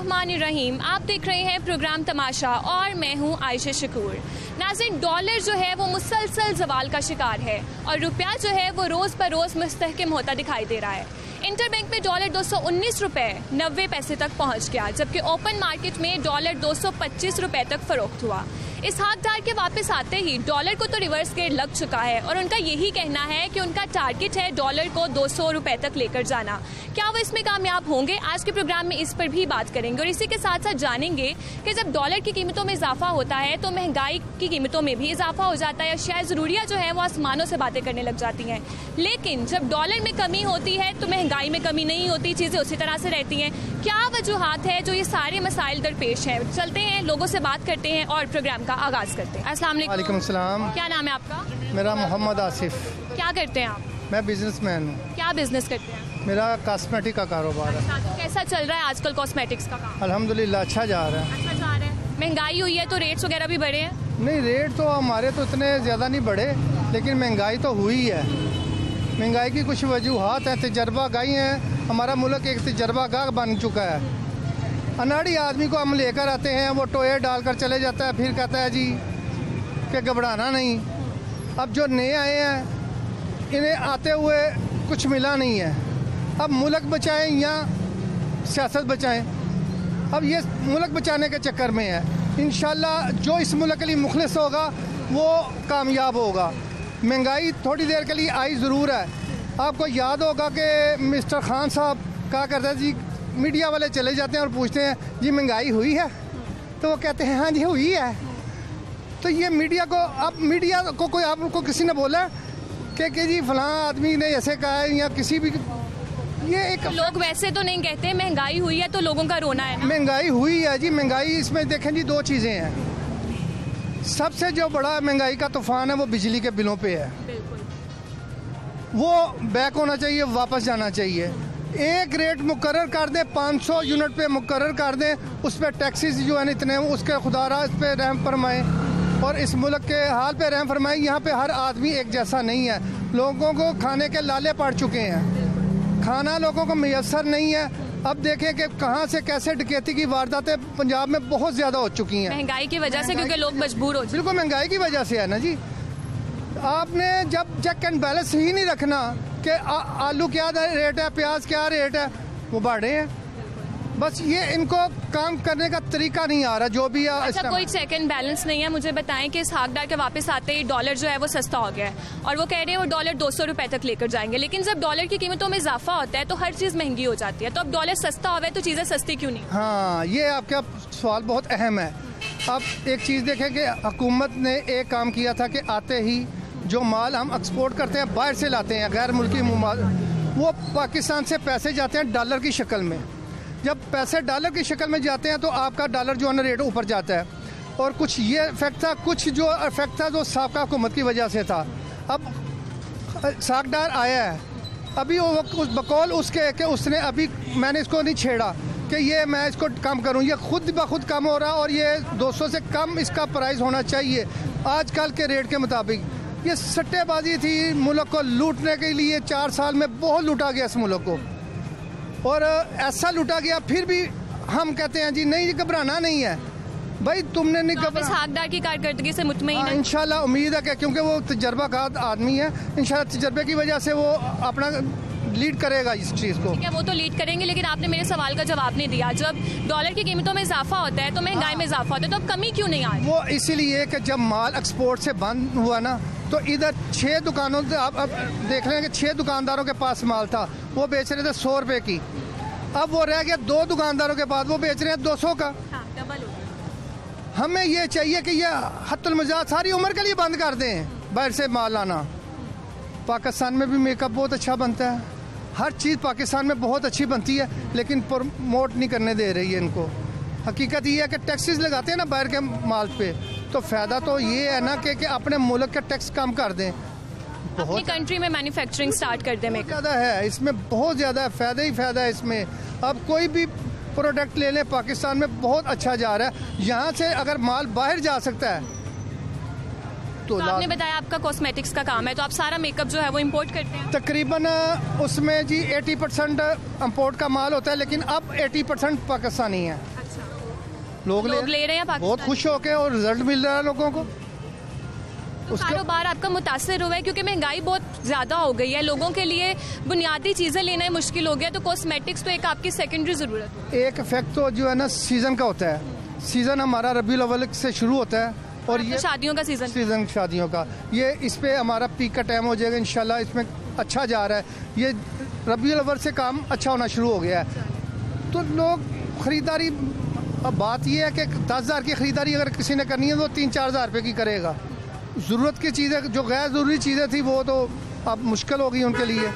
बिस्मिल्लाहिर्रहमानिर्रहीम। आप देख रहे हैं प्रोग्राम तमाशा और मैं हूं आयशा शकूर। नाज़रीन, डॉलर जो है वो मुसलसल ज़वाल का शिकार है और रुपया जो है वो रोज़ पर रोज़ मुस्तहकम होता दिखाई दे रहा है। इंटरबैंक में डॉलर 219 रुपये 90 पैसे तक पहुंच गया, जबकि ओपन मार्केट में डॉलर 225 रुपये तक फरोख्त हुआ। इसहाक डार के वापस आते ही डॉलर को तो रिवर्स गेयर लग चुका है और उनका यही कहना है कि उनका टारगेट है डॉलर को 200 रुपये तक लेकर जाना। क्या वो इसमें कामयाब होंगे? आज के प्रोग्राम में इस पर भी बात करेंगे और इसी के साथ साथ जानेंगे कि जब डॉलर की कीमतों में इजाफा होता है तो महंगाई की कीमतों में भी इजाफा हो जाता है। शायद ज़रूरियाँ जो है वो आसमानों से बातें करने लग जाती हैं, लेकिन जब डॉलर में कमी होती है तो महंगाई में कमी नहीं होती, चीज़ें उसी तरह से रहती हैं। क्या वजूहात है जो ये सारे मसाइल दरपेश हैं? चलते हैं, लोगों से बात करते हैं और प्रोग्राम का आगाज़ करते हैं। अस्सलाम वालेकुम। सलाम। क्या नाम है आपका? मेरा मोहम्मद आसिफ। क्या करते हैं आप? मैं बिजनेसमैन हूँ। क्या बिजनेस करते हैं? मेरा कॉस्मेटिक का कारोबार है। तो कैसा चल रहा है आजकल कॉस्मेटिक्स का काम? अल्हम्दुलिल्लाह अच्छा जा रहा है। अच्छा जा रहा है। महंगाई हुई है तो रेट्स वगैरह भी बढ़े हैं? नहीं, रेट तो हमारे तो इतने ज़्यादा नहीं बढ़े, लेकिन महंगाई तो हुई है। महंगाई की कुछ वजूहात हैं, तजर्बा गाही हैं। हमारा मुल्क एक तजर्बा गाह बन चुका है। अनाड़ी आदमी को हम लेकर आते हैं, वो टोए डालकर चले जाता है, फिर कहता है जी कि घबराना नहीं। अब जो नए आए हैं इन्हें आते हुए कुछ मिला नहीं है। अब मुल्क बचाएं या सियासत बचाएं, अब ये मुल्क बचाने के चक्कर में है। इंशाल्लाह जो इस मुल्क के लिए मुखलिस होगा वो कामयाब होगा। महंगाई थोड़ी देर के लिए आई ज़रूर है। आपको याद होगा कि मिस्टर खान साहब कहा करते हैं जी, मीडिया वाले चले जाते हैं और पूछते हैं जी महंगाई हुई है, तो वो कहते हैं हाँ जी हुई है। तो ये मीडिया को, अब मीडिया को कोई आपको किसी ने बोला कि जी फलां आदमी ने ऐसे कहा है या किसी भी, ये एक लोग वैसे तो नहीं कहते महंगाई हुई है तो लोगों का रोना है ना? महंगाई हुई है जी। महंगाई इसमें देखें जी, दो चीज़ें हैं। सबसे जो बड़ा महंगाई का तूफान है वो बिजली के बिलों पे है। वो बैक होना चाहिए, वापस जाना चाहिए। एक रेट मुकर्रर कर दें, 500 यूनिट पे मुकर्रर कर दें, उस पर टैक्सेस जो है इतने, उसके खुदारा इस पर रहम फरमाएँ और इस मुल्क के हाल पे रहम फरमाएँ। यहाँ पे हर आदमी एक जैसा नहीं है। लोगों को खाने के लाले पड़ चुके हैं, खाना लोगों को मैसर नहीं है। अब देखें कि कहाँ से कैसे डकैती की वारदातें पंजाब में बहुत ज़्यादा हो चुकी हैं महंगाई की वजह से, क्योंकि लोग मजबूर हो। बिल्कुल महंगाई की वजह से है ना जी। आपने जब चेक एंड बैलेंस ही नहीं रखना कि आलू क्या रेट है, प्याज क्या रेट है, वो बढ़े हैं। बस ये इनको काम करने का तरीका नहीं आ रहा जो भी है। अच्छा, कोई चेक एंड बैलेंस नहीं है। मुझे बताएं कि इसहाक डार के वापस आते ही डॉलर जो है वो सस्ता हो गया है और वो कह रहे हैं वो डॉलर 200 रुपये तक लेकर जाएंगे, लेकिन जब डॉलर की कीमतों में इजाफा होता है तो हर चीज़ महंगी हो जाती है। तो अब डॉलर सस्ता हो गया तो चीज़ें सस्ती क्यों नहीं? हाँ, ये आपका सवाल बहुत अहम है। अब एक चीज़ देखें कि हुकूमत ने एक काम किया था कि आते ही जो माल हम एक्सपोर्ट करते हैं, बाहर से लाते हैं, गैर मुल्की माल, वो पाकिस्तान से पैसे जाते हैं डॉलर की शक्ल में। जब पैसे डॉलर की शक्ल में जाते हैं तो आपका डॉलर जो है ना रेट ऊपर जाता है। और कुछ ये इफेक्ट था, कुछ जो इफेक्ट था जो साबका हुकूमत की वजह से था। अब इसहाक डार आया है, अभी वो उस बकौल उसके कि उसने, अभी मैंने इसको नहीं छेड़ा कि ये मैं इसको कम करूं, ये खुद ब खुद कम हो रहा और ये 200 से कम इसका प्राइस होना चाहिए आजकल के रेट के मुताबिक। ये सट्टेबाजी थी, मुल्क को लूटने के लिए 4 साल में बहुत लूटा गया इस मुल्क को, और ऐसा लूटा गया। फिर भी हम कहते हैं जी नहीं, घबराना नहीं है भाई, तुमने नहीं घबराना। इसहाक डार की कारकर्दगी से मुतमईन हैं? इंशाल्लाह उम्मीद है कि क्योंकि वो तजर्बाकार आदमी है, इंशाल्लाह तजर्बे की वजह से वो अपना लीड करेगा इस चीज़ को। ठीक है, वो तो लीड करेंगे, लेकिन आपने मेरे सवाल का जवाब नहीं दिया। जब डॉलर की कीमतों में इजाफा होता है तो महंगाई में इजाफा होता है, तो अब कमी क्यों नहीं आई? वो इसीलिए कि जब माल एक्सपोर्ट से बंद हुआ ना, तो इधर 6 दुकानों से आप देख रहे हैं कि 6 दुकानदारों के पास माल था, वो बेच रहे थे 100 रुपये की। अब वो रह गया 2 दुकानदारों के पास, वो बेच रहे हैं 200 का। हाँ, डबल हो गया। हमें ये चाहिए कि ये हत्तुल मजाज सारी उम्र के लिए बंद कर दें, बाहर से माल लाना। पाकिस्तान में भी मेकअप बहुत अच्छा बनता है, हर चीज़ पाकिस्तान में बहुत अच्छी बनती है, लेकिन प्रमोट नहीं करने दे रही है इनको। हकीकत ये है कि टैक्सेस लगाते हैं ना बाहर के माल पे, तो फ़ायदा तो ये है ना कि अपने मुल्क का टैक्स कम कर दें, अपनी कंट्री में मैन्युफैक्चरिंग स्टार्ट कर दें। बहुत ज़्यादा है इसमें, बहुत ज़्यादा फ़ायदा ही फ़ायदा है इसमें। अब कोई भी प्रोडक्ट ले लें, पाकिस्तान में बहुत अच्छा जा रहा है। यहाँ से अगर माल बाहर जा सकता है तो आपने बताया आपका कॉस्मेटिक्स का काम है, तो आप सारा मेकअप जो है वो इंपोर्ट करते हैं? तकरीबन उसमें जी 80% इंपोर्ट का माल होता है, लेकिन अब 80% पाकिस्तानी है। लोग ले रहे हैं बहुत खुश होके, और रिजल्ट मिल रहा है लोगों को। तो कारोबार आपका मुतासर हुआ है क्योंकि महंगाई बहुत ज़्यादा हो गई है, लोगों के लिए बुनियादी चीज़ें लेना मुश्किल हो गया, तो कॉस्मेटिक्स तो एक आपकी सेकेंडरी ज़रूरत है। एक इफेक्ट तो जो है ना सीज़न का होता है। सीज़न हमारा रबी अव्वल से शुरू होता है, और ये शादियों का सीज़न शादियों का, ये इस पे हमारा पीक का टाइम हो जाएगा इंशाल्लाह। इसमें अच्छा जा रहा है, ये रबी अव्वल से काम अच्छा होना शुरू हो गया है, तो लोग खरीदारी। अब बात ये है कि 10,000 की खरीदारी अगर किसी ने करनी है तो 3-4 हज़ार रुपये की करेगा। ज़रूरत की चीज़ें, जो गैर ज़रूरी चीज़ें थी, वो तो अब मुश्किल हो गई उनके लिए।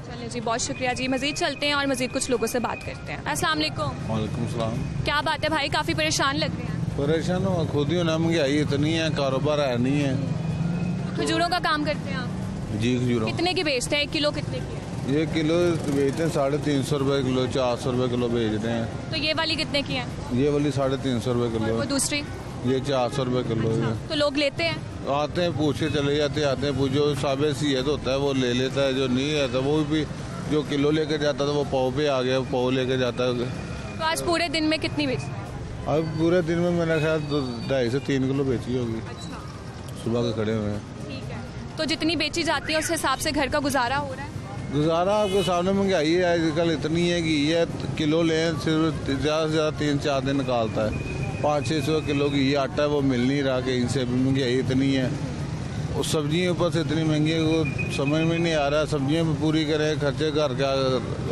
चलिए जी, बहुत शुक्रिया जी। मज़ीद चलते हैं और मज़ीद कुछ लोगों से बात करते हैं। अस्सलाम वालेकुम। वालेकुम सलाम। क्या बात है भाई, काफ़ी परेशान लग रहे हैं? परेशान हो खुद ही होना, महंगाई इतनी है, कारोबार है नहीं है। खजूरों का काम करते हैं आप? जी, खजूरों। कितने की बेचते हैं? 1 किलो कितने की है? ये किलो बेचते हैं 350 रुपये किलो, 400 रुपये किलो बेच रहे हैं। तो ये वाली कितने की है? ये वाली 350 रुपये किलो। वो दूसरी? ये 400 रुपये किलो है। तो लोग लेते हैं? आते हैं, पूछ के चले जाते हैं, आते हैं, जो साबे सीयत होता है वो ले लेता है, जो नहीं रहता वो भी जो किलो लेके जाता था वो पाव पे आ गया, पाव लेके जाता है। तो आज पूरे दिन में कितनी बेचते हैं? अब पूरे दिन में मेरा ख्याल 2.5 से 3 किलो बेची होगी। अच्छा, सुबह के खड़े हुए हैं। ठीक है। तो जितनी बेची जाती है उस हिसाब से घर का गुजारा हो रहा है? गुजारा आपके सामने, महंगाई है आजकल इतनी है कि ये किलो लें सिर्फ ज़्यादा से ज़्यादा 3-4 दिन निकालता है। 500-600 किलो की ये आटा है वो मिल नहीं रहा, कहीं से भी महंगाई इतनी है। और सब्जियाँ ऊपर से इतनी महंगी है वो समझ में नहीं आ रहा। सब्जियाँ भी पूरी करें, खर्चे घर का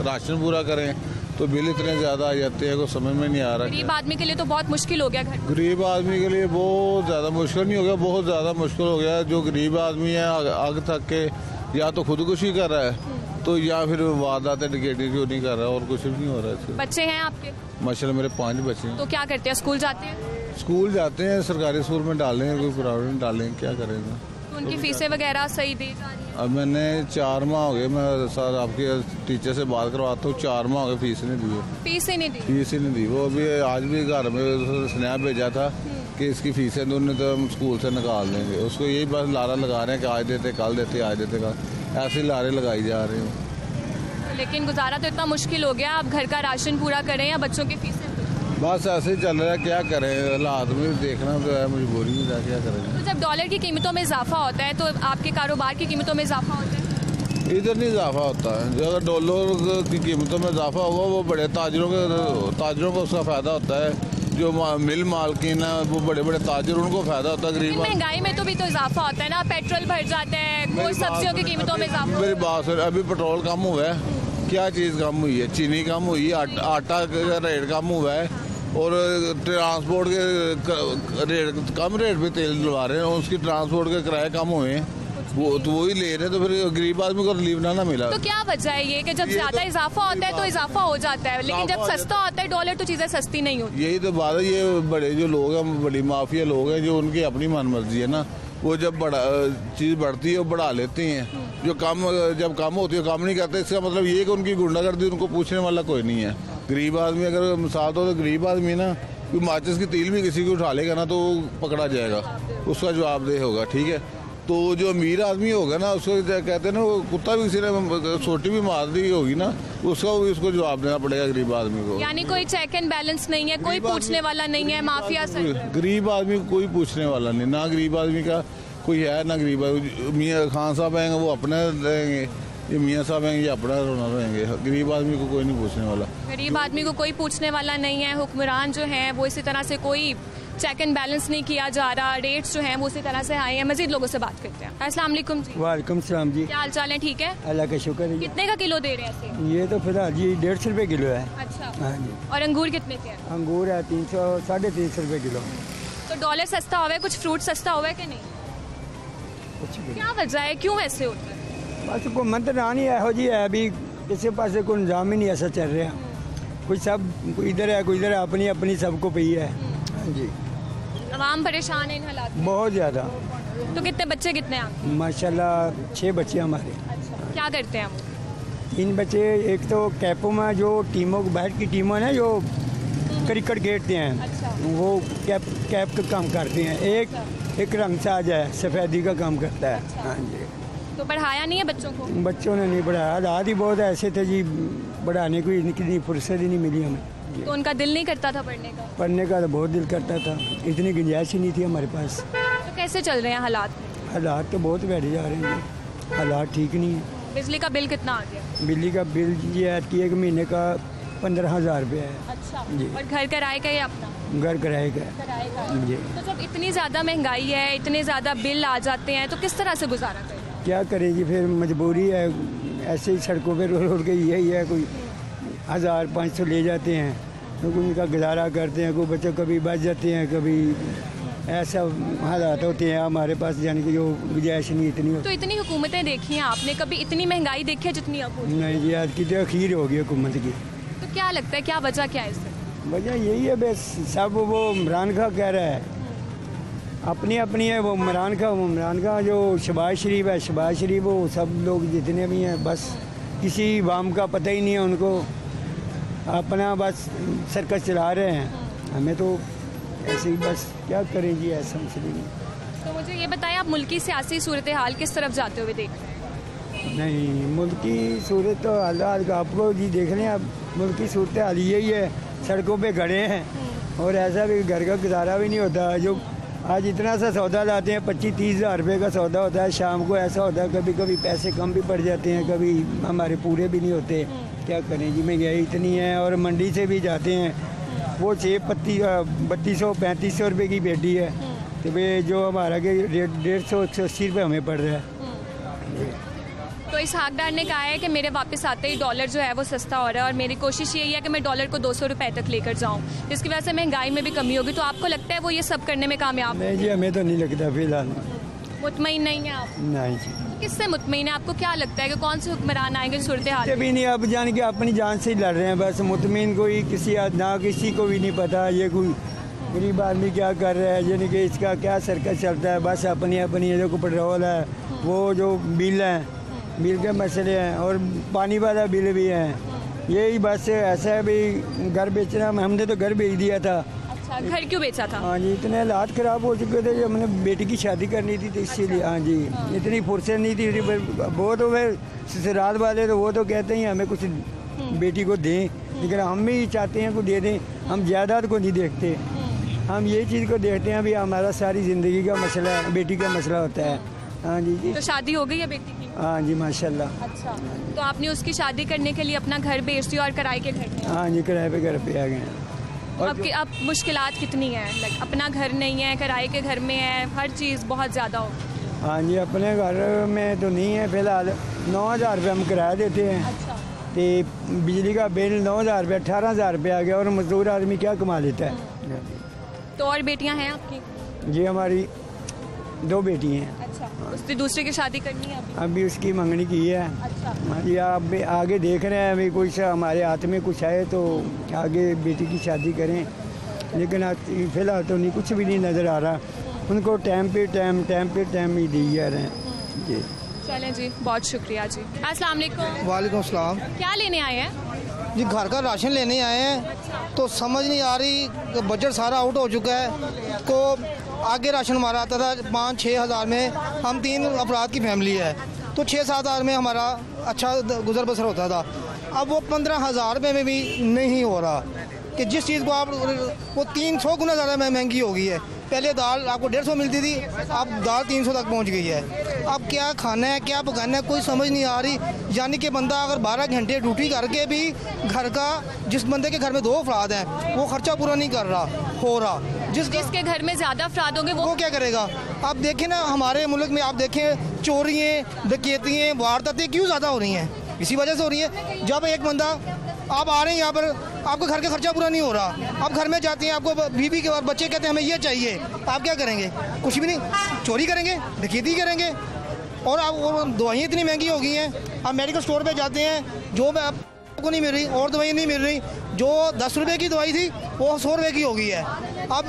राशन पूरा करें, तो बिल इतने ज़्यादा आ जाते हैं, को समझ में नहीं आ रहा। गरीब आदमी के लिए तो बहुत मुश्किल हो गया घर। गरीब आदमी के लिए बहुत ज़्यादा मुश्किल नहीं हो गया, बहुत ज़्यादा मुश्किल हो गया। जो गरीब आदमी है आग तक के या तो खुदकुशी कर रहा है, तो या फिर वारदात डिकेटी क्यों नहीं कर रहा, और कुछ भी नहीं हो रहा है। बच्चे हैं आपके? माशाल्लाह मेरे 5 बच्चे हैं। तो क्या करते हैं, स्कूल जाते हैं? स्कूल जाते हैं, सरकारी स्कूल में डालें, कोई प्राइवेट में डालें, क्या करेंगे। तो उनकी फीसें वगैरह सही दी जा रही हैं? अब मैंने 4 माह हो गए, मैं सर आपके टीचर से बात करवाता हूँ, 4 माह हो गए फीस नहीं दी। फीस ही नहीं दी? फीस ही नहीं दी। वो अभी आज भी घर में स्नैप भेजा था कि इसकी फीसें दोनों तो हम स्कूल से निकाल देंगे। उसको यही बस लारा लगा रहे हैं कि आज देते कल देते, आज देते कल, ऐसे लारे लगाई जा रहे हैं। लेकिन गुजारा तो इतना मुश्किल हो गया, आप घर का राशन पूरा करें या बच्चों की फीसें? बस ऐसे ही चल रहा है, क्या करें, हालात में देखना तो है, मजबूरी में जा, क्या करेंगे। तो जब डॉलर की कीमतों में इजाफा होता है तो आपके कारोबार की कीमतों में इजाफा होता है? इधर नहीं इजाफा होता है। जो अगर डॉलर की कीमतों में इजाफा होगा वो बड़े ताजरों को उसका फ़ायदा होता है। जो मिल मालकिन है वो बड़े बड़े ताजर, उनको फ़ायदा होता है। गरीब महंगाई में तो भी तो इजाफा होता है ना, पेट्रोल बढ़ जाता है, कोई सब्जियों की कीमतों में इजाफा। मेरी बात सुन, अभी पेट्रोल कम हुआ है, क्या चीज़ कम हुई है? चीनी कम हुई है, आटा का रेट कम हुआ है, और ट्रांसपोर्ट के रेट कम रेट पे तेल डलवा रहे हैं, उसकी ट्रांसपोर्ट के किराए कम हुए हैं, वो तो वही ले रहे हैं। तो फिर गरीब आदमी को रिलीफ ना मिला। तो क्या वजह है ये कि जब ज्यादा इजाफा होता है तो इजाफा हो जाता है, लेकिन जब सस्ता होता है डॉलर तो चीजें सस्ती नहीं होती। यही तो बात है। ये बड़े जो लोग हैं, बड़ी माफिया लोग हैं, जो उनकी अपनी मनमर्जी है ना, वो जब चीज़ बढ़ती है वो बढ़ा लेते हैं। जो जब कम होती है कम नहीं करते। इसका मतलब ये कि उनकी गुंडागर्दी, उनको पूछने वाला कोई नहीं है। गरीब आदमी अगर मिसाल तो गरीब आदमी ना, कोई माचिस की तील भी किसी को उठा लेगा ना तो पकड़ा जाएगा, उसका जवाबदेह होगा, ठीक है। तो जो अमीर आदमी होगा ना, उसको कहते हैं ना, वो कुत्ता भी किसी ने सोटी भी मार दी होगी ना, उसको जवाब देना पड़ेगा गरीब आदमी को। यानी कोई चेक एंड बैलेंस नहीं है, कोई पूछने वाला नहीं है, माफिया से। गरीब आदमी को कोई पूछने वाला नहीं, ना गरीब आदमी का कोई है ना गरीब आदमी। मियाँ खान साहब आएंगे वो अपने रहेंगे, ये मियाँ साहब आएंगे ये अपना रोना रहेंगे। गरीब आदमी को कोई नहीं पूछने वाला। गरीब आदमी को कोई पूछने वाला नहीं है। हुक्मरान जो हैं वो इसी तरह से कोई चेक एंड बैलेंस नहीं किया जा रहा, रेट्स जो हैं वो उसी तरह से हाई हैं। मजीद लोगों से बात करते हैं। अस्सलाम वालेकुम जी। वालेकुम सलाम जी। क्या हाल चाल है? ठीक है, अल्लाह का शुक्र है। कितने का किलो दे रहे हैं ऐसे? ये तो फिलहाल जी 150 रुपये किलो है। अच्छा, हाँ जी। और अंगूर कितने के हैं? अंगूर है 300 350 रुपये किलो। तो डॉलर सस्ता हुआ है, कुछ फ्रूट सस्ता हुआ है कि नहीं? क्या वजह है, क्यों ऐसे होता है? बस हुकूमत रानी यहो जी है, अभी किसी पास कोई निज़ाम ही नहीं ऐसा चल रहा। कोई सब कोई इधर है, कोई इधर है, अपनी अपनी सबको पई है। हाँ जी, आवाम परेशान है इन हालात में। बहुत ज़्यादा। तो कितने बच्चे कितने हैं आपके? माशाल्लाह 6 बच्चे हमारे। अच्छा, क्या करते हैं आप? 3 बच्चे, एक तो कैपों में जो टीमों बाहर की टीमों है जो क्रिकेट खेलते हैं, अच्छा। वो कैप का काम करते हैं। एक रंगसाज है, सफ़ेदी का काम करता है। अच्छा। हाँ जी। तो पढ़ाया नहीं है बच्चों को? बच्चों ने नहीं पढ़ाया, हालात ही बहुत ऐसे थे जी, बढ़ाने को इनकी फुर्सत ही नहीं मिली हमें। तो उनका दिल नहीं करता था पढ़ने का? पढ़ने का तो बहुत दिल करता था, इतनी गुंजाइश ही नहीं थी हमारे पास। तो कैसे चल रहे हैं हालात? हालात तो बहुत बढ़ जा रहे हैं, हालात ठीक नहीं है। बिजली का बिल कितना आ गया? बिजली का बिल ये है कि एक महीने का 15,000 रुपया है। अच्छा जी। और घर किराए का या अपना? घर किराए का है। किराए का। जी। तो जब इतनी ज़्यादा महंगाई है, इतने ज़्यादा बिल आ जाते हैं, तो किस तरह से गुजारा करें? क्या करेगी, फिर मजबूरी है, ऐसे ही सड़कों पे रोड रोड के यही है, कोई 1,000-500 ले जाते हैं तो उनका गुजारा करते हैं। कोई बच्चे कभी बच जाते हैं, कभी ऐसा हालात होते हैं हमारे पास, यानी कि जो गुंजाइश नहीं इतनी तो होती। इतनी हुकूमतें देखी हैं आपने, कभी इतनी महंगाई देखी है जितनी अब हो रही है? नहीं जी, आज की तो अखीर हो गई हुकूमत की। तो क्या लगता है, क्या वजह क्या है इससे? वजह यही है बस, सब वो इमरान खां कह रहा है, अपनी अपनी है। वो इमरान खां जो शहबाज शरीफ है, शहबाज शरीफ, वो सब लोग जितने भी हैं बस किसी वाम का पता ही नहीं है उनको, अपना बस सर्कस चला रहे हैं। हमें तो ऐसे ही बस क्या करें जी, ऐसा मसले नहीं। तो मुझे ये बताएं, आप मुल्की सियासी सूरत हाल किस तरफ जाते हुए देख रहे हैं? नहीं, मुल्क की सूरत तो हालात का आपको जी देख लें, अब मुल्क की सूरत हाल यही है, सड़कों पे खड़े हैं और ऐसा भी घर का गुजारा भी नहीं होता। जो आज इतना सा सौदा लाते हैं, 25-30 हज़ार रुपये का सौदा होता है, शाम को ऐसा होता है कभी कभी पैसे कम भी पड़ जाते हैं, कभी हमारे पूरे भी नहीं होते। क्या करें जी, महंगाई इतनी है। और मंडी से भी जाते हैं, वो 3200-3500 रुपये की पेटी है, तो वे जो हमारा के रेट 150-180 रुपये हमें पड़ रहा है। तो इस हाकदार ने कहा है कि मेरे वापस आते ही डॉलर जो है वो सस्ता हो रहा है और मेरी कोशिश यही है कि मैं डॉलर को 200 रुपए तक लेकर जाऊं, जिसकी वजह से महंगाई में भी कमी होगी। तो आपको लगता है वो ये सब करने में कामयाब? नहीं जी, हमें तो नहीं लगता फिलहाल। मुतमईन नहीं है आप? नहीं जी। किससे मुतमईन है? आपको क्या लगता है कि कौन से हुक्मरान आएंगे सूरत हाल? भी नहीं, अब जान के अपनी जान से ही लड़ रहे हैं बस। मुतमईन कोई किसी ना किसी को भी नहीं पता ये कोई गरीब आदमी क्या कर रहा है, यानी कि इसका क्या सर्कस चलता है। बस अपनी अपनी जो पेट्रोल है, वो जो बिल है, बिल के मसले हैं, और पानी वाला बिल भी है। यही बस ऐसा है भी, घर बेचना, हमने तो घर बेच दिया था। अच्छा, घर क्यों बेचा था? हाँ जी, इतने हालात ख़राब हो चुके थे, हमने बेटी की शादी करनी थी तो इसीलिए। हाँ जी, इतनी फुर्सत नहीं थी। वो तो फिर ससुराल वाले तो वो तो कहते हैं हमें कुछ बेटी को दें, लेकिन हम भी चाहते हैं को दे दें। हम जायदाद को नहीं देखते, हम ये चीज़ को देखते हैं भी हमारा सारी ज़िंदगी का मसला है, बेटी का मसला होता है। हाँ जी। तो शादी हो गई है बेटी की? हाँ जी, माशाल्लाह। अच्छा, तो आपने उसकी शादी करने के लिए अपना घर बेच दिया और किराए के घर में? हाँ जी, किराए पे घर पे आ गए हैं। और अब मुश्किलात कितनी हैं? अपना घर नहीं है, किराए के घर में है, हर चीज़ बहुत ज़्यादा हो। हाँ जी, अपने घर में तो नहीं है फिलहाल। 9,000 रुपये हम किराया देते हैं। अच्छा। तो बिजली का बिल 9,000 रुपये 18,000 रुपये आ गया, और मजदूर आदमी क्या कमा लेता है। तो और बेटियां हैं आपकी? जी, हमारी 2 बेटी हैं। अच्छा, उसकी दूसरे की शादी करनी है अभी? अभी उसकी मंगनी की है। अच्छा। हाँ जी, आप भी आगे देख रहे हैं, अभी कुछ हमारे हाथ में कुछ आए तो आगे बेटी की शादी करें, लेकिन फिलहाल तो नहीं, कुछ भी नहीं नज़र आ रहा। उनको टाइम पे टाइम ही दी जा रहे हैं जी। चलें जी, बहुत शुक्रिया जी। अस्सलाम वालेकुम। वालेकुम सलाम क्या लेने आए हैं? जी, घर का राशन लेने आए हैं, तो समझ नहीं आ रही, बजट सारा आउट हो चुका है। तो आगे राशन हमारा आता था 5-6 हज़ार में, हम 3 अफराद की फैमिली है, तो 6-7 हज़ार में हमारा अच्छा गुजर बसर होता था। अब वो 15,000 रुपये में भी नहीं हो रहा, कि जिस चीज़ को आप, वो 300 गुना ज़्यादा महंगी हो गई है। पहले दाल आपको 150 मिलती थी, अब दाल 300 तक पहुंच गई है। अब क्या खाना है, क्या पकाना है, कोई समझ नहीं आ रही। यानी कि बंदा अगर 12 घंटे ड्यूटी करके भी घर का, जिस बंदे के घर में 2 अफराद हैं, वो खर्चा पूरा नहीं कर रहा हो रहा। जिसके घर में ज़्यादा अफराद होंगे वो क्या करेगा? आप देखें ना, हमारे मुल्क में आप देखें, चोरियाँ, डकैतियाँ, वारदातें क्यों ज़्यादा हो रही हैं? इसी वजह से हो रही है। जब एक बंदा, आप आ रहे हैं यहाँ पर, आपको घर का खर्चा पूरा नहीं हो रहा, आप घर में जाते हैं, आपको बीवी के और बच्चे कहते हैं हमें ये चाहिए, आप क्या करेंगे? कुछ भी नहीं, चोरी करेंगे, डकैती करेंगे। और अब दवाइयाँ इतनी महंगी हो गई हैं, आप मेडिकल स्टोर पे जाते हैं, जो आपको नहीं मिल रही, और दवाई नहीं मिल रही, जो 10 रुपये की दवाई थी वो 100 रुपये की हो गई है। अब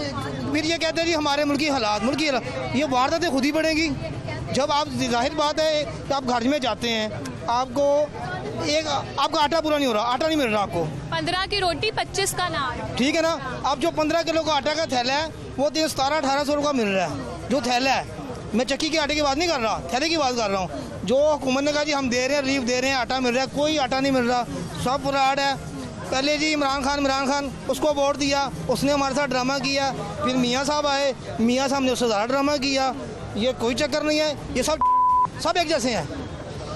फिर ये कहते हैं जी हमारे मुल्क की हालात, ये वारदातें खुद ही बढ़ेंगी। जब आप, जाहिर बात है कि आप घर में जाते हैं, आपका आटा पूरा नहीं हो रहा, आटा नहीं मिल रहा आपको। 15 की रोटी 25 का नान, ठीक है ना। अब जो 15 किलो का आटा का थैला है, वो 1700-1800 रुपये मिल रहा है, जो थैला है। मैं चक्की के आटे की बात नहीं कर रहा, थैले की बात कर रहा हूँ। जो हुकूमत ने कहा जी हम दे रहे हैं, रिलीफ दे रहे हैं, आटा मिल रहा है, कोई आटा नहीं मिल रहा, सब फ्रॉड है। पहले जी इमरान खान उसको वोट दिया, उसने हमारे साथ ड्रामा किया। फिर मियाँ साहब आए, मियाँ साहब ने उससे ज़्यादा ड्रामा किया। ये कोई चक्कर नहीं है, ये सब एक जैसे हैं,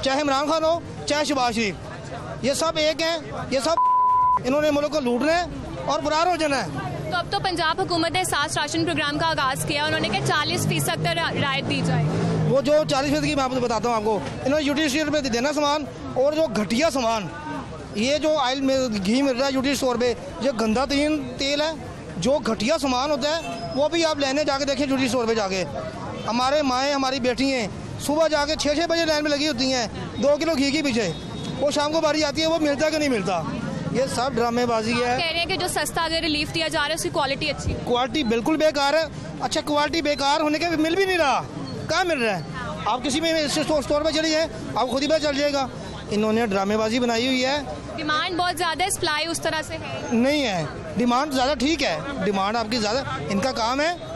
चाहे इमरान खान हो चाहे शहबाज शरीफ, ये सब एक हैं। ये सब इन्होंने मुल्क को लूटना है और फरार हो जाना है। तो अब तो पंजाब हुकूमत ने 7 राशन प्रोग्राम का आगाज़ किया, उन्होंने कहा 40% तक रियायत दी जाए। वो जो 40% की मैं आपको बताता हूँ आपको, इन्होंने यूटिलिटी स्टोर पे देना सामान, और जो घटिया सामान, ये जो ऑयल में घी मिल रहा है यूटिलिटी स्टोर पे, जो गंदा तीन तेल है, जो घटिया सामान होता है वो भी आप लेने जाके देखें यूटिलिटी स्टोर पे जाके। हमारे माएँ हमारी बेटी हैं सुबह जाके 6-6 बजे लाइन में लगी होती हैं 2 किलो घी के पीछे, वो शाम को बारी आती है, वो मिलता कि नहीं मिलता। ये सब ड्रामेबाजी है। कह रहे हैं कि जो सस्ता अगर रिलीफ दिया जा रहा है उसकी क्वालिटी अच्छी है। क्वालिटी बिल्कुल बेकार है। अच्छा, क्वालिटी बेकार होने के मिल भी नहीं रहा, कहाँ मिल रहा है? आप किसी में स्टोर पे चलिए, आप खुद ही पता चल जाएगा। इन्होंने ड्रामेबाजी बनाई हुई है। डिमांड बहुत ज़्यादा है, सप्लाई उस तरह से है नहीं है। डिमांड ज़्यादा ठीक है, डिमांड आपकी ज़्यादा। इनका काम है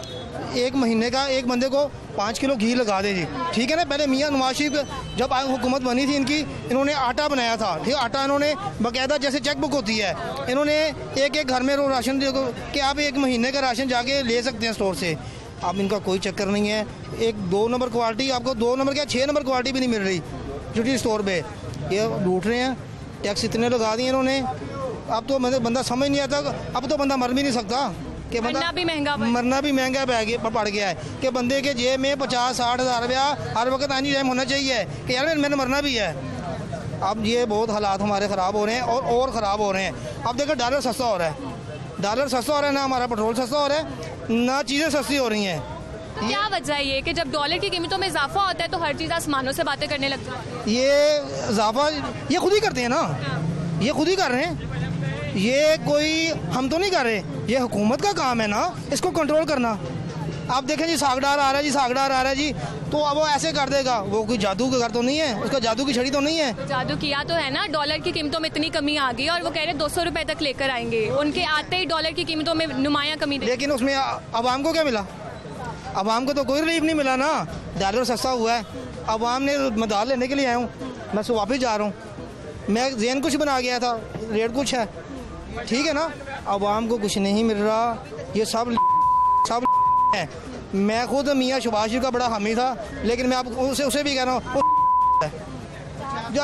एक महीने का एक बंदे को 5 किलो घी लगा दे जी, ठीक है ना। पहले मियाँ नवाज शरीफ जब हुकूमत बनी थी इनकी, इन्होंने आटा बनाया था, ठीक है। आटा इन्होंने बाकायदा जैसे चेक बुक होती है, इन्होंने एक घर में राशन कि आप 1 महीने का राशन जाके ले सकते हैं स्टोर से। अब इनका कोई चक्कर नहीं है। 1-2 नंबर क्वालिटी, आपको 2 नंबर क्या 6 नंबर क्वालिटी भी नहीं मिल रही यूटिलिटी स्टोर पे। ये लूट रहे हैं, टैक्स इतने लगा दिए इन्होंने। अब तो मतलब बंदा समझ नहीं आता, अब तो बंदा मर भी नहीं सकता कि मरना भी महंगा पड़ गया है कि बंदे के जेब में 50-60 हज़ार रुपया हर वक्त आनी टाइम होना चाहिए कि यार मैंने मरना भी है। अब ये बहुत हालात हमारे ख़राब हो रहे हैं और ख़राब हो रहे हैं। अब देखो डॉलर सस्ता हो रहा है, डॉलर सस्ता हो रहा है ना, हमारा पेट्रोल सस्ता हो रहा है ना, चीज़ें सस्ती हो रही हैं। तो क्या वजह है ये कि जब डॉलर की कीमतों में इजाफा होता है तो हर चीज़ आसमानों से बातें करने लगती है? ये इजाफा ये खुद ही करते हैं ना, ये खुद ही कर रहे हैं। ये कोई हम तो नहीं कर रहे, ये हुकूमत का काम है ना इसको कंट्रोल करना। आप देखें जी, सागडार आ रहा है जी, सागडार आ रहा है जी, तो अब वो ऐसे कर देगा। वो कोई जादू का घर तो नहीं है, उसका जादू की छड़ी तो नहीं है। जादू किया तो है ना, डॉलर की कीमतों में इतनी कमी आ गई और वो कह रहे 200 रुपए तक लेकर आएंगे। उनके आते ही डॉलर की कीमतों में नुमाया कमी। लेकिन उसमें अवाम को क्या मिला? अवाम को तो कोई रिलीफ नहीं मिला ना। डॉलर सस्ता हुआ है, अवाम ने मदार लेने के लिए आया हूँ, मैं सो वापस जा रहा हूँ। मैं जेन कुछ बना गया था, रेट कुछ है, ठीक है ना। अवाम को कुछ नहीं मिल रहा, ये सब है। मैं खुद मियाँ शहबाज शरीफ का बड़ा हामी था, लेकिन मैं आप उसे भी कह रहा हूँ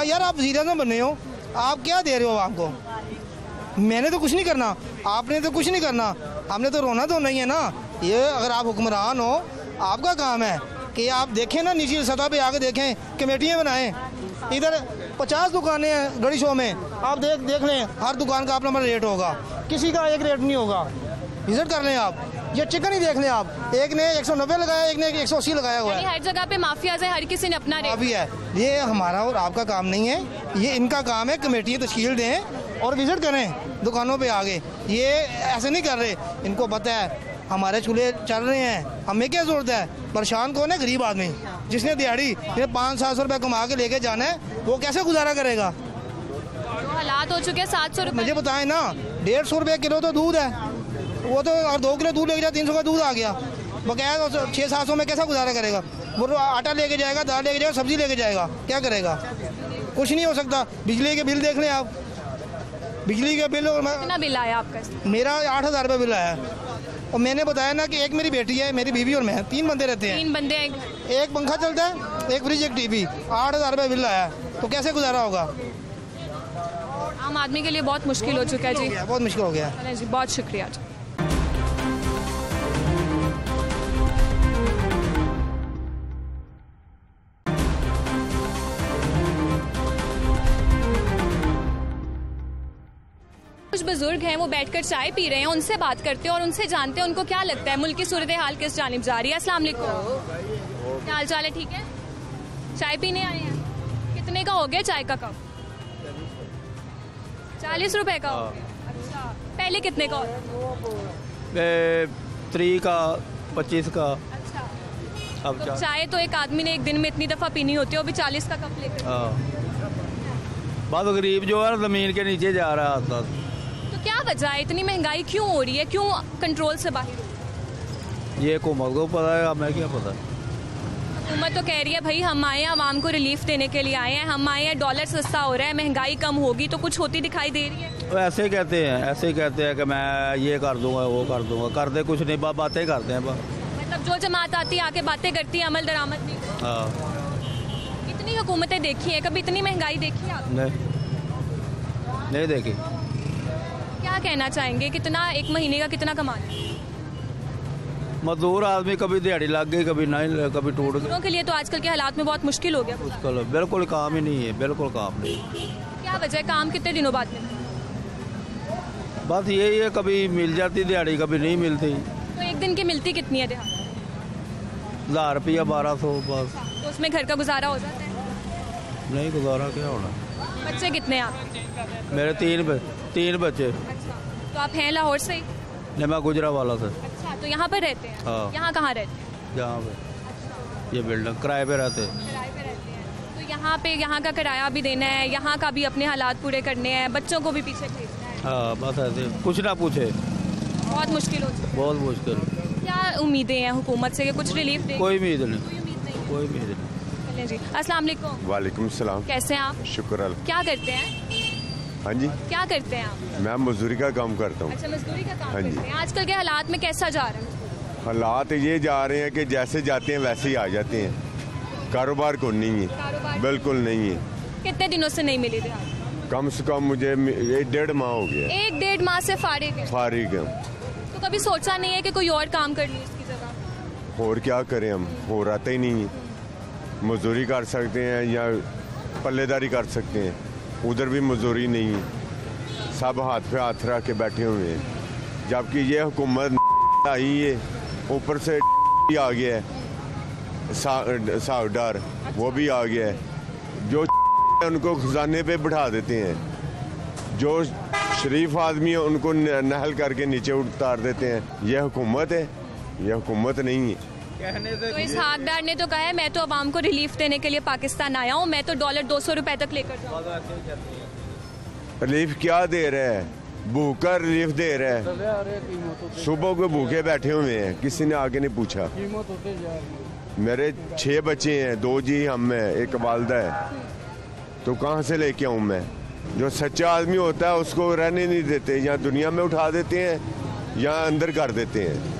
यार आप जीरा ना बने हो, आप क्या दे रहे हो आवाम को? मैंने तो कुछ नहीं करना, आपने तो कुछ नहीं करना, हमने तो रोना तो नहीं है ना। ये अगर आप हुक्मरान हो, आपका काम है कि आप देखें ना, नीचे सतह पे आके देखें, कमेटियाँ बनाएं। इधर 50 दुकानें हैं गड़ी शो में, आप देख लें, हर दुकान का अपना रेट होगा, किसी का एक रेट नहीं होगा। विजिट कर लें आप, ये चिकन ही देख लें आप, एक ने 190 लगाया, एक ने 180 लगाया हुआ है। हर जगह पे माफियाज है, हर किसी ने अपना रेट माफिया है। ये हमारा और आपका काम नहीं है, ये इनका काम है। कमेटियाँ तश्कील दें और विजिट करें दुकानों पे आगे। ये ऐसे नहीं कर रहे, इनको पता है हमारे चूल्हे चल रहे हैं, हमें क्या जरूरत है? परेशान कौन है? गरीब आदमी, जिसने दिहाड़ी 500-700 रुपये कमा के लेके जाना है, वो कैसे गुजारा करेगा? तो हालात हो चुके हैं 700 रुपये। मुझे बताएं ना, 150 रुपये किलो तो दूध है, वो तो और 2 किलो दूध लेके जाए 300 का दूध आ गया। बकाया 600-700 में कैसा गुजारा करेगा? वो आटा लेके जाएगा, दाल लेके जाएगा, सब्जी लेके जाएगा, क्या करेगा? कुछ नहीं हो सकता। बिजली के बिल देख लें आप, बिजली का बिल। कितना बिल आया आपका? मेरा 8,000 रुपये बिल आया। और मैंने बताया ना कि एक मेरी बेटी है, मेरी बीवी और मैं, 3 बंदे रहते हैं। 3 बंदे, एक पंखा चलता है, एक फ्रिज, एक टीवी, 8,000 रुपये बिल आया, तो कैसे गुजारा होगा? आम आदमी के लिए बहुत मुश्किल हो चुका है जी, बहुत मुश्किल हो गया जी। बहुत शुक्रिया जी। कुछ बुजुर्ग हैं, वो बैठकर चाय पी रहे हैं, उनसे बात करते हैं और उनसे जानते हैं उनको क्या लगता है मुल्क की सूरत हाल किस जानिब जा रही है। अस्सलाम वालेकुम, क्या हाल चाल है? ठीक है, चाय पीने आए हैं? कितने का हो गया चाय का कप? 40 रुपए का हो गया। अच्छा, पहले कितने का होता? 3 का, 25 का। अच्छा, अब तो चाय तो एक आदमी ने एक दिन में इतनी दफा पीनी होती है, वो भी 40 का कप लेकर। बहुत गरीब जो है जमीन के नीचे जा रहा है। तो क्या वजह है, इतनी महंगाई क्यों हो रही है, क्यों कंट्रोल से बाहर? ये हुकूमत को पता है, हमें क्या पता? हुकूमत तो कह रही है भाई हम आए हैं आवाम को रिलीफ देने के लिए आए हैं, हम आए हैं, डॉलर सस्ता हो रहा है, महंगाई कम होगी, तो कुछ होती दिखाई दे रही है? वो ऐसे ही कहते हैं कि मैं ये कर दूंगा वो कर दूंगा, करते कुछ नहीं, बातें करते हैं बस। मतलब जो जमात आती है आके बातें करती है, अमल दरामद नहीं होती। हाँ। इतनी हुकूमतें देखी हैं, कभी इतनी महंगाई देखी है आपने? नहीं देखी। क्या कहना चाहेंगे, कितना एक महीने का कितना कमाते हैं? मजदूर आदमी कभी दिहाड़ी लग गई, कभी नहीं, कभी टूट गई। मजदूरों के लिए तो आजकल के हालात में बहुत मुश्किल हो गया। मुश्किल, बिल्कुल काम ही नहीं है, बिल्कुल काम नहीं। क्या वजह है, काम कितने दिनों बाद मिलता है? बस यही है, कभी मिल जाती दिहाड़ी, कभी नहीं मिलती। तो एक दिन की मिलती कितनी है दिहाड़ी? 1000 रुपया 1200 बस। तो उसमें घर का गुजारा हो जाता है? नहीं गुजारा क्या होना। बच्चे कितने हैं आप? मेरे तीन बच्चे। अच्छा, तो आप हैं लाहौर से ही? नहीं, मैं गुजरावाला से। अच्छा, तो यहाँ पर रहते हैं? हाँ। यहाँ कहाँ रहते हैं? यहाँ पे ये बिल्डिंग किराए पे रहते हैं। किराए पे रहते हैं। तो यहाँ पे यहाँ का किराया भी देना है, यहाँ का भी अपने हालात पूरे करने हैं, बच्चों को भी पीछे भेजना है। हाँ बस ऐसे, कुछ ना पूछे, बहुत मुश्किल हो चुकी बहुत मुश्किल। है। क्या उम्मीदें हैं हुकूमत से कि कुछ रिलीफ दे? कोई उम्मीद नहीं, कोई उम्मीद नहीं। कोई उम्मीद नहीं। चलें जी, अस्सलाम वालेकुम। वालेकुम सलाम। कैसे हैं आप? शुक्र अल्लाह। क्या करते हैं? हाँ जी, क्या करते हैं आप? मैं मजदूरी का काम करता हूँ। अच्छा, मजदूरी का काम हाँ जी। करते हैं। आजकल के हालात में कैसा जा रहा है? हालात ये जा रहे हैं कि जैसे जाते हैं वैसे ही आ जाते हैं, कारोबार को नहीं कारोबार है, बिल्कुल नहीं है। कितने दिनों से नहीं मिली दिहाड़ी? कम से कम मुझे 1.5 माह हो गया 1-1.5 माह से फारिग है। फारिग हूँ। तो कभी सोचा नहीं है कि कोई और काम कर लूँ इसकी जगह? और क्या करें हम, हो रहा ही नहीं है। मजदूरी कर सकते हैं या पल्लेदारी कर सकते हैं, उधर भी मजदूरी नहीं है, सब हाथ पे हाथ रख के बैठे हुए हैं। जबकि ये हुकूमत आई है, ऊपर से आ गया है, सागडार वो भी आ गया है, जो उनको खजाने पे बिठा देते हैं, जो शरीफ आदमी है उनको नहल करके नीचे उतार देते हैं। यह हुकूमत है, यह हुकूमत नहीं है। तो इस हाकदार ने तो कहा है मैं तो अवाम को रिलीफ देने के लिए पाकिस्तान आया हूँ, मैं तो डॉलर 200 रुपए तक लेकर जाऊँगा। रिलीफ क्या दे रहा है? भूख का रिलीफ दे रहा है। सुबह को भूखे बैठे हुए हैं, किसी ने आगे नहीं पूछा। मेरे 6 बच्चे हैं, 2 जी हम हैं, एक वालदा है, तो कहाँ से लेके आऊँ मैं? जो सच्चा आदमी होता है उसको रहने नहीं देते, या दुनिया में उठा देते हैं या अंदर कर देते हैं।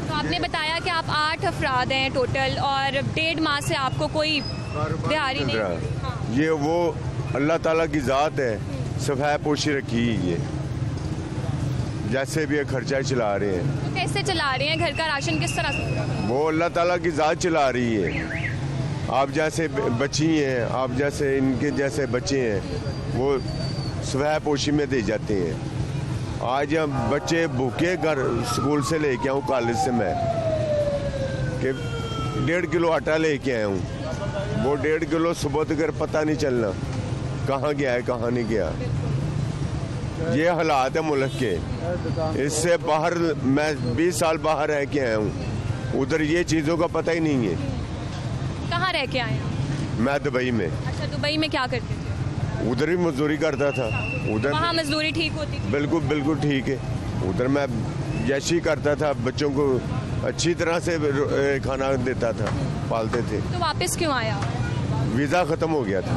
तो आपने बताया कि आप 8 अफराद हैं टोटल और 1.5 माह से आपको कोई दिहाड़ी नहीं। हाँ। ये वो अल्लाह ताला की ज़ात है, सफाई पोशी रखी है, जैसे भी ये खर्चा चला रहे हैं। तो कैसे चला रहे हैं? घर का राशन किस तरह से? वो अल्लाह ताला की ज़ात चला रही है। आप जैसे बच्ची हैं, आप जैसे इनके जैसे बच्चे हैं, वो सफाई पोशी में दे जाते हैं। आज हम बच्चे भूखे घर स्कूल से लेके आऊँ, कॉलेज से मैं कि 1.5 किलो आटा लेके आया हूँ, वो 1.5 किलो सुबह तक पता नहीं चलना कहाँ गया है कहाँ नहीं गया। ये हालात है मुल्क के। इससे बाहर मैं 20 साल बाहर रह के आया हूँ, उधर ये चीज़ों का पता ही नहीं है। कहाँ रह के आए हैं? मैं दुबई में। अच्छा, दुबई में क्या करते थे? उधर ही मजदूरी करता था। उधर वहाँ मजदूरी ठीक होती थी? बिल्कुल बिल्कुल ठीक है। उधर मैं जैसी करता था, बच्चों को अच्छी तरह से खाना देता था, पालते थे। तो वापस क्यों आया? वीज़ा ख़त्म हो गया था,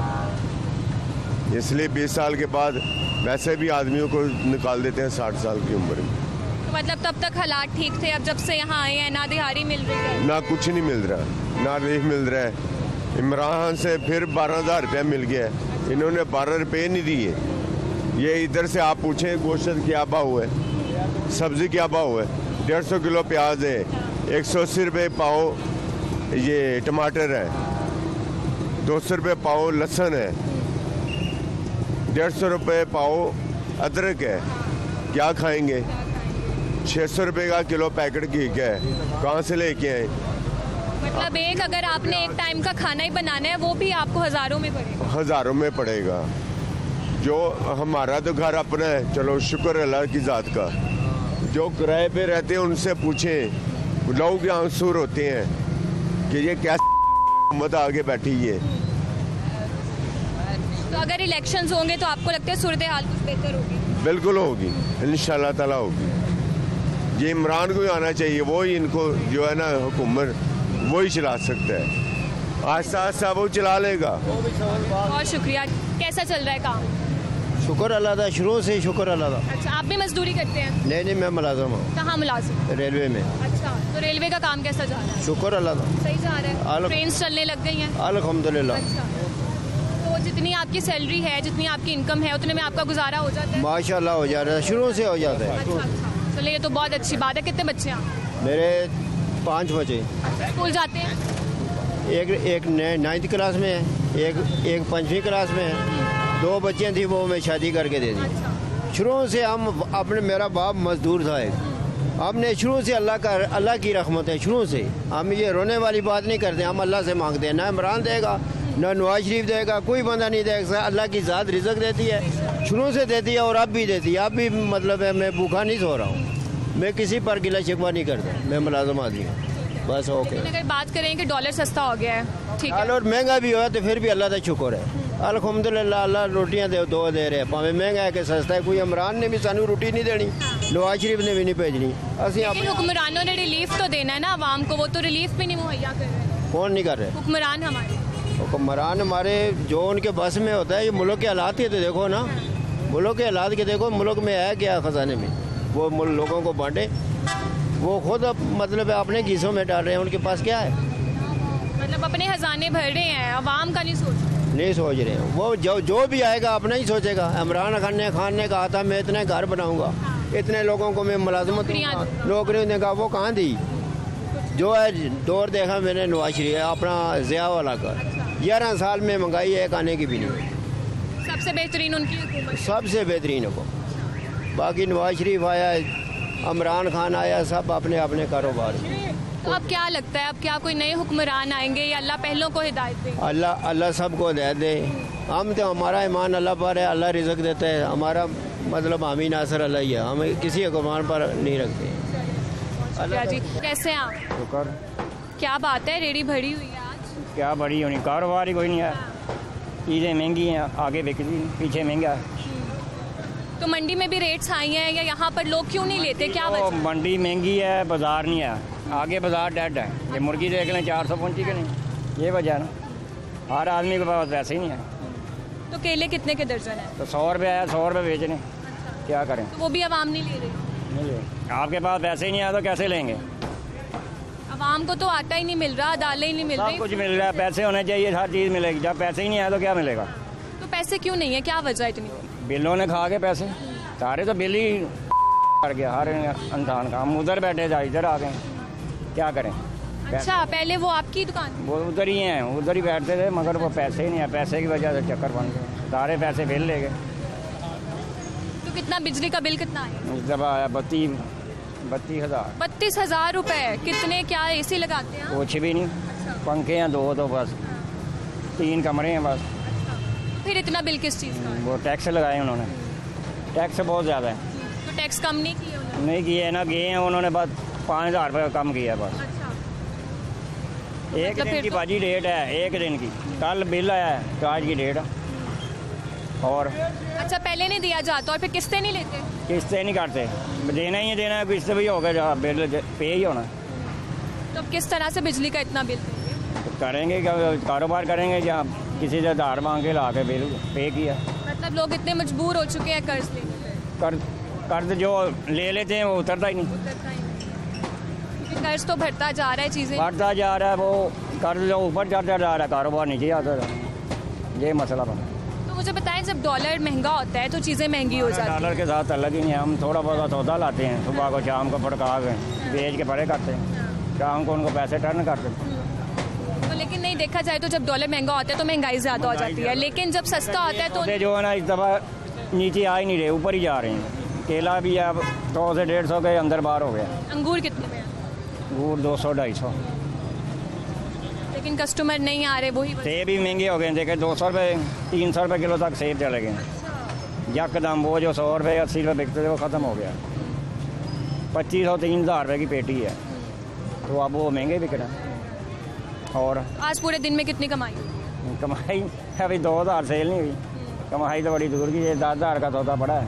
इसलिए 20 साल के बाद वैसे भी आदमियों को निकाल देते हैं 60 साल की उम्र में। तो मतलब तब तक हालात ठीक थे, अब जब से यहाँ आए हैं ना दिहाड़ी मिल रही है ना कुछ नहीं मिल रहा, ना रिलीफ मिल रहा है। इमरान से फिर 12,000 रुपया मिल गया है, इन्होंने 12 रुपये नहीं दिए। ये इधर से आप पूछें गोश्त क्या भाव है, सब्ज़ी क्या भाव है? 150 किलो प्याज है, 180 रुपये पाव ये टमाटर है, 200 रुपये पाव लहसुन है, 150 रुपये पाव अदरक है। क्या खाएंगे? 600 रुपये का किलो पैकेट घी का है, कहाँ से लेके आए? मतलब एक अगर आपने एक टाइम का खाना ही बनाना है वो भी आपको हज़ारों में पड़ेगा। हज़ारों में पड़ेगा। जो हमारा तो घर अपना है, चलो शुक्र अल्लाह की ज़ात का। जो किराए पे रहते हैं उनसे पूछें, लोग के आंसू होते हैं कि ये कैसे हुकूमत आगे बैठी है। तो अगर इलेक्शंस होंगे तो आपको लगता है सूरत हाल कुछ बेहतर होगी? बिल्कुल होगी, इंशाल्लाह ताला होगी। ये इमरान को ही आना चाहिए, वो ही इनको जो है ना हुकूमत वो ही चला सकता है। आहिस्ता आहिस्ता वो चला लेगा। बहुत शुक्रिया। कैसा चल रहा है काम? शुक्र अल्लाह का, शुरू से शुक्र अल्लाह का। अच्छा, आप भी मजदूरी करते हैं? नहीं, मैं मुलाजिम हूँ। कहाँ मुलाजिम? रेलवे में। अच्छा, तो रेलवे का काम कैसा जा रहा है? शुक्र अल्लाह का, सही जा रहा है? ट्रेन चलने लग गई हैं? अल्हम्दुलिल्लाह। अच्छा, तो जितनी आपकी सैलरी है, जितनी आपकी इनकम है, उतने में आपका गुजारा हो जाता है? माशाल्लाह हो जा रहा है, शुरू से हो जाता है। अच्छा, चलिए ये तो बहुत अच्छी बात है। कितने बच्चे हैं आप? मेरे 5 बच्चे। स्कूल जाते हैं? एक 9th क्लास में है, एक 5वीं क्लास में है। 2 बच्चियाँ थी, वो मैं शादी करके दे दी। शुरू से हम अपने, मेरा बाप मजदूर था एक, हमने शुरू से अल्लाह की रहमत है। शुरू से हम ये रोने वाली बात नहीं करते, हम अल्लाह से मांगते हैं। ना इमरान देगा, ना नवाज शरीफ देगा, कोई बंदा नहीं देगा। अल्लाह की ज़ात रिज़्क देती है, शुरू से देती है और अब भी देती है। अब भी मतलब है, मैं भूखा नहीं सो रहा हूँ, मैं किसी पर गिला शिकवा नहीं करता, मैं मुलाजिम आदमी हूँ बस। ओके, अगर बात करें कि डॉलर सस्ता हो गया है, ठीक है, और महंगा भी हुआ तो फिर भी अल्लाह का शुक्र है। अल्हम्दुलिल्लाह, अल्लाह रोटियां दो दे रहे हैं, भाਵੇਂ महंगा है कि सस्ता है। कोई इमरान ने भी सानू रोटी नहीं देनी, नवाज शरीफ ने भी नहीं भेजनी। असं लेकिन हुक्मरानों ने रिलीफ तो देना है ना आवाम को, वो तो रिलीफ भी नहीं मुहैया कर रहे। कौन नहीं कर रहे? हुक्मरान हमारे। हुक्मरान हमारे जो उनके बस में होता है। ये मुल्क के हालात ही तो देखो ना, मुल्क के हालात के देखो, मुल्क में है क्या खजाने में, वो लोगों को बांटे। वो खुद मतलब अपने गीसों में डाल रहे हैं, उनके पास क्या है? मतलब अपने खजाने भर रहे हैं, आवाम का नहीं सोच रहे हैं। वो जो भी आएगा अपना ही सोचेगा। इमरान खान ने कहा था मैं इतने घर बनाऊंगा, इतने लोगों को मैं मुलाजमत नौकरी देगा, वो कहाँ दी? जो है दौर देखा मैंने नवाज शरीफ अपना ज़िया वाला का, 11 साल में महंगाई एक आने की भी नहीं। सबसे बेहतरीन उनकी हुकूमत, सबसे बेहतरीन हो। बाकी नवाज शरीफ आया, इमरान खान आया, सब अपने अपने कारोबार। तो अब क्या लगता है, अब क्या कोई नए हुक्मरान आएंगे या अल्लाह पहलों को हिदायत देगा? अल्लाह सबको हिदायत दे। हम तो, हमारा ईमान अल्लाह पर है, अल्लाह रिज़्क देता है। हमारा मतलब हामी नासर अल्लाह ही है, हम किसी हुक्मरान पर नहीं रखते। जी, कैसे हैं आप? शुक्र। क्या बात है, रेडी भरी हुई है आज? क्या बड़ी होनी, कारोबार ही कोई नहीं है। चीज़ें महंगी हैं, आगे बिकती, पीछे महंगा है। तो मंडी में भी रेट्स हाई हैं या यहाँ पर लोग क्यों नहीं लेते, क्या वजह? मंडी महंगी है, बाजार नहीं है, आगे बाजार डेड है। ये मुर्गी देख लें 400 पहुँची कि नहीं, ये वजह है ना। हर आदमी के पास पैसे ही नहीं है। तो केले कितने के दर्जन है? तो 100 रुपये आया, 100 रुपये बेचने, क्या करें? तो वो भी आवाम नहीं ले रही? नहीं ले, आपके पास पैसे ही नहीं आया तो कैसे लेंगे? आवाम को तो आटा ही नहीं मिल रहा, दालें ही नहीं मिल रही। सब कुछ मिल रहा है, पैसे होने चाहिए, हर चीज़ मिलेगी। जब पैसे ही नहीं आया तो क्या मिलेगा? तो पैसे क्यों नहीं है, क्या वजह है इतनी? बिलों ने खा के पैसे सारे, तो बिल ही कर गया हर इंसान का। हम उधर बैठे थे, इधर आ गए, क्या करें? अच्छा, पहले वो आपकी दुकान? वो उधर ही हैं, उधर ही बैठते थे, मगर वो पैसे ही नहीं है। पैसे की वजह से चक्कर बन गए, सारे पैसे बिल ले गए। तो कितना बिजली का बिल कितना आया? इस दफा आया 32,000। 32,000 रुपए। कितने, क्या एसी लगाते हैं? कुछ भी नहीं, पंखे हैं 2 तो बस, 3 कमरे हैं बस। फिर इतना बिल किस चीज़ का? वो टैक्स लगाए उन्होंने, टैक्स बहुत ज़्यादा है। तो टैक्स कम नहीं किए उन्होंने? नहीं किए ना, गए हैं उन्होंने, बस 5,000 रुपये कम किया बस। एक दिन की बाजी डेट है, एक दिन की। कल बिल आया है तो आज की डेट है। और अच्छा, पहले नहीं दिया जाता और फिर किस्तें नहीं लेते? किस्तें नहीं काटते, देना ही देना है, किस्त भी होगा, बिल पे ही होना। तो अब किस तरह से बिजली का इतना बिल तो करेंगे क्या, कारोबार करेंगे या किसी से उधार मांग के ला के बिल पे किया? मतलब लोग इतने मजबूर हो चुके हैं कर्ज लेने। कर्ज जो ले लेते हैं वो उतरता ही नहीं। कर्ज तो बढ़ता जा रहा है, चीज़ें बढ़ता जा रहा है, वो कर्ज जो ऊपर चढ़ता जा रहा है, कारोबार नीचे आता है, ये मसला बना। तो मुझे बताएं, जब डॉलर महंगा होता है तो चीज़ें महंगी हो जाती हैं। डॉलर के साथ अलग ही नहीं है, हम थोड़ा बहुत सौदा लाते हैं, सुबह को शाम को फटका के बेच के परे करते हैं, शाम को उनको पैसे टर्न करते हैं। तो लेकिन नहीं, देखा जाए तो जब डॉलर महंगा होता है तो महंगाई ज़्यादा हो जाती है, लेकिन जब सस्ता होता है तो जो है ना, इस दफ़ा नीचे आ ही नहीं रहे, ऊपर ही जा रहे हैं। केला भी अब 100 से 150 के अंदर बाहर हो गया। अंगूर कितने में? अंगूर 200-250। लेकिन कस्टमर नहीं आ रहे, वही सेब भी महंगे हो गए, देखे 200 रुपये 300 रुपये किलो तक सेब चले गए यकदम। वो जो 100 रुपये 80 रुपये बिकते थे वो ख़त्म हो गया। 2500-3000 रुपये की पेटी है, तो अब वो महंगे बिक रहे हैं। और आज पूरे दिन में कितनी कमाई? कमाई अभी 2000 सेल नहीं हुई, कमाई तो बड़ी दूर की है। 10,000 का सौदा पड़ा है,